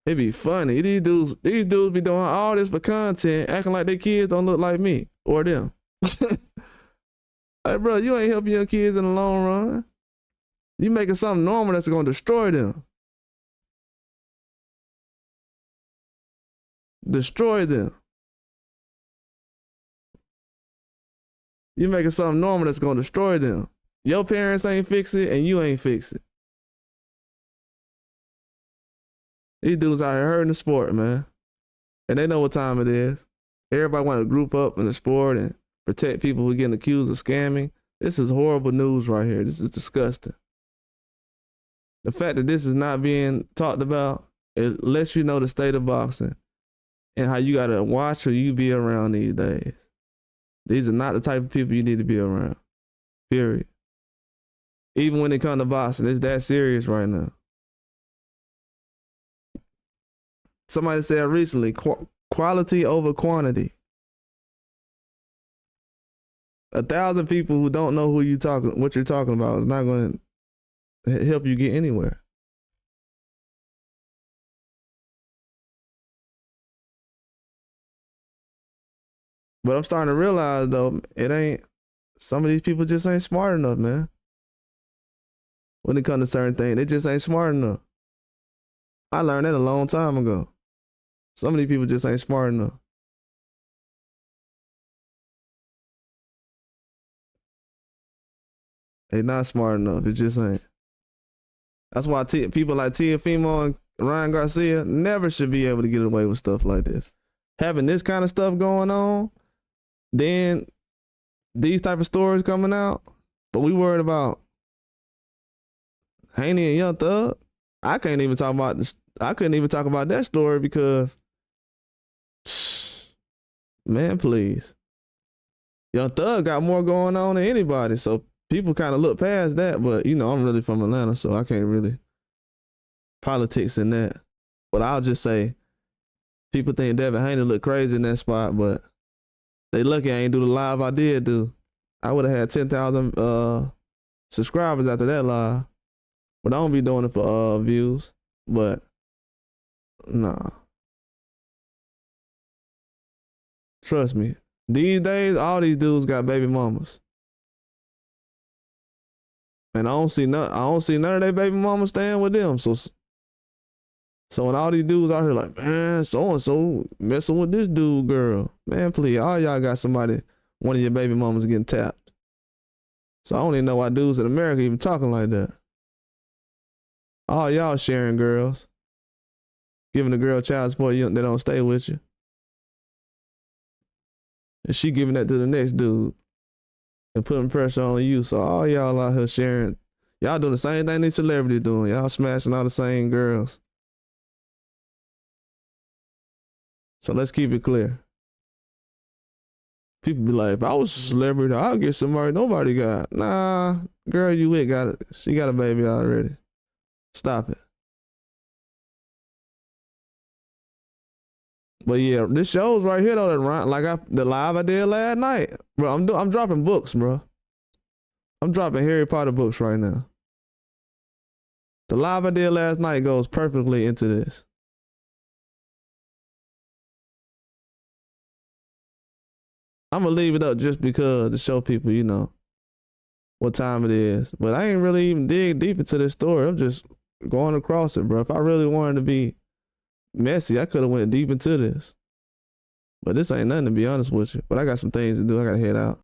It be funny. These dudes be doing all this for content, acting like their kids don't look like me or them. Hey, bro, you ain't helping your kids in the long run. You making something normal that's gonna destroy them. Destroy them. You making something normal that's gonna destroy them. Your parents ain't fix it and you ain't fix it. These dudes out here hurting the sport, man. And they know what time it is. Everybody want to group up in the sport and protect people who are getting accused of scamming. This is horrible news right here. This is disgusting. The fact that this is not being talked about, it lets you know the state of boxing and how you got to watch who you be around these days. These are not the type of people you need to be around, period. Even when it comes to boxing, it's that serious right now. Somebody said recently, quality over quantity. 1,000 people who don't know what you're talking about is not going to help you get anywhere. But I'm starting to realize though, some of these people just ain't smart enough, man. When it comes to certain things, they just ain't smart enough. I learned that a long time ago. Some of these people just ain't smart enough. They not smart enough. It just ain't. That's why people like Teofimo and Ryan Garcia never should be able to get away with stuff like this. Having this kind of stuff going on, then these type of stories coming out, but we worried about Haney and Young Thug. I couldn't even talk about that story because, man, please. Young Thug got more going on than anybody, so people kind of look past that. But you know, I'm really from Atlanta, so I can't really politics in that. But I'll just say, people think Devin Haney look crazy in that spot, but they lucky I ain't do the live I did do. I would have had 10,000 subscribers after that live. But I don't be doing it for views. But nah. Trust me. These days, all these dudes got baby mamas. And I don't see none of their baby mamas staying with them. So when all these dudes out here like, man, so-and-so messing with this dude, girl. Man, please, all y'all got somebody, one of your baby mamas getting tapped. So I don't even know why dudes in America even talking like that. All y'all sharing girls. Giving the girl child support, they don't stay with you. And she giving that to the next dude. And putting pressure on you. So all y'all out here sharing. Y'all doing the same thing these celebrities doing. Y'all smashing all the same girls. So let's keep it clear. People be like, if I was a celebrity, I'll get somebody nobody got. Nah, girl you with got it. She got a baby already. Stop it. But yeah, this show's right here though. The live I did last night, bro. I'm dropping books, bro. I'm dropping Harry Potter books right now. The live I did last night goes perfectly into this. I'm gonna leave it up just because to show people, you know, what time it is. But I ain't really even dig deep into this story. I'm just going across it, bro. If I really wanted to be messy, I could have went deep into this. But this ain't nothing, to be honest with you. But I got some things to do. I gotta head out.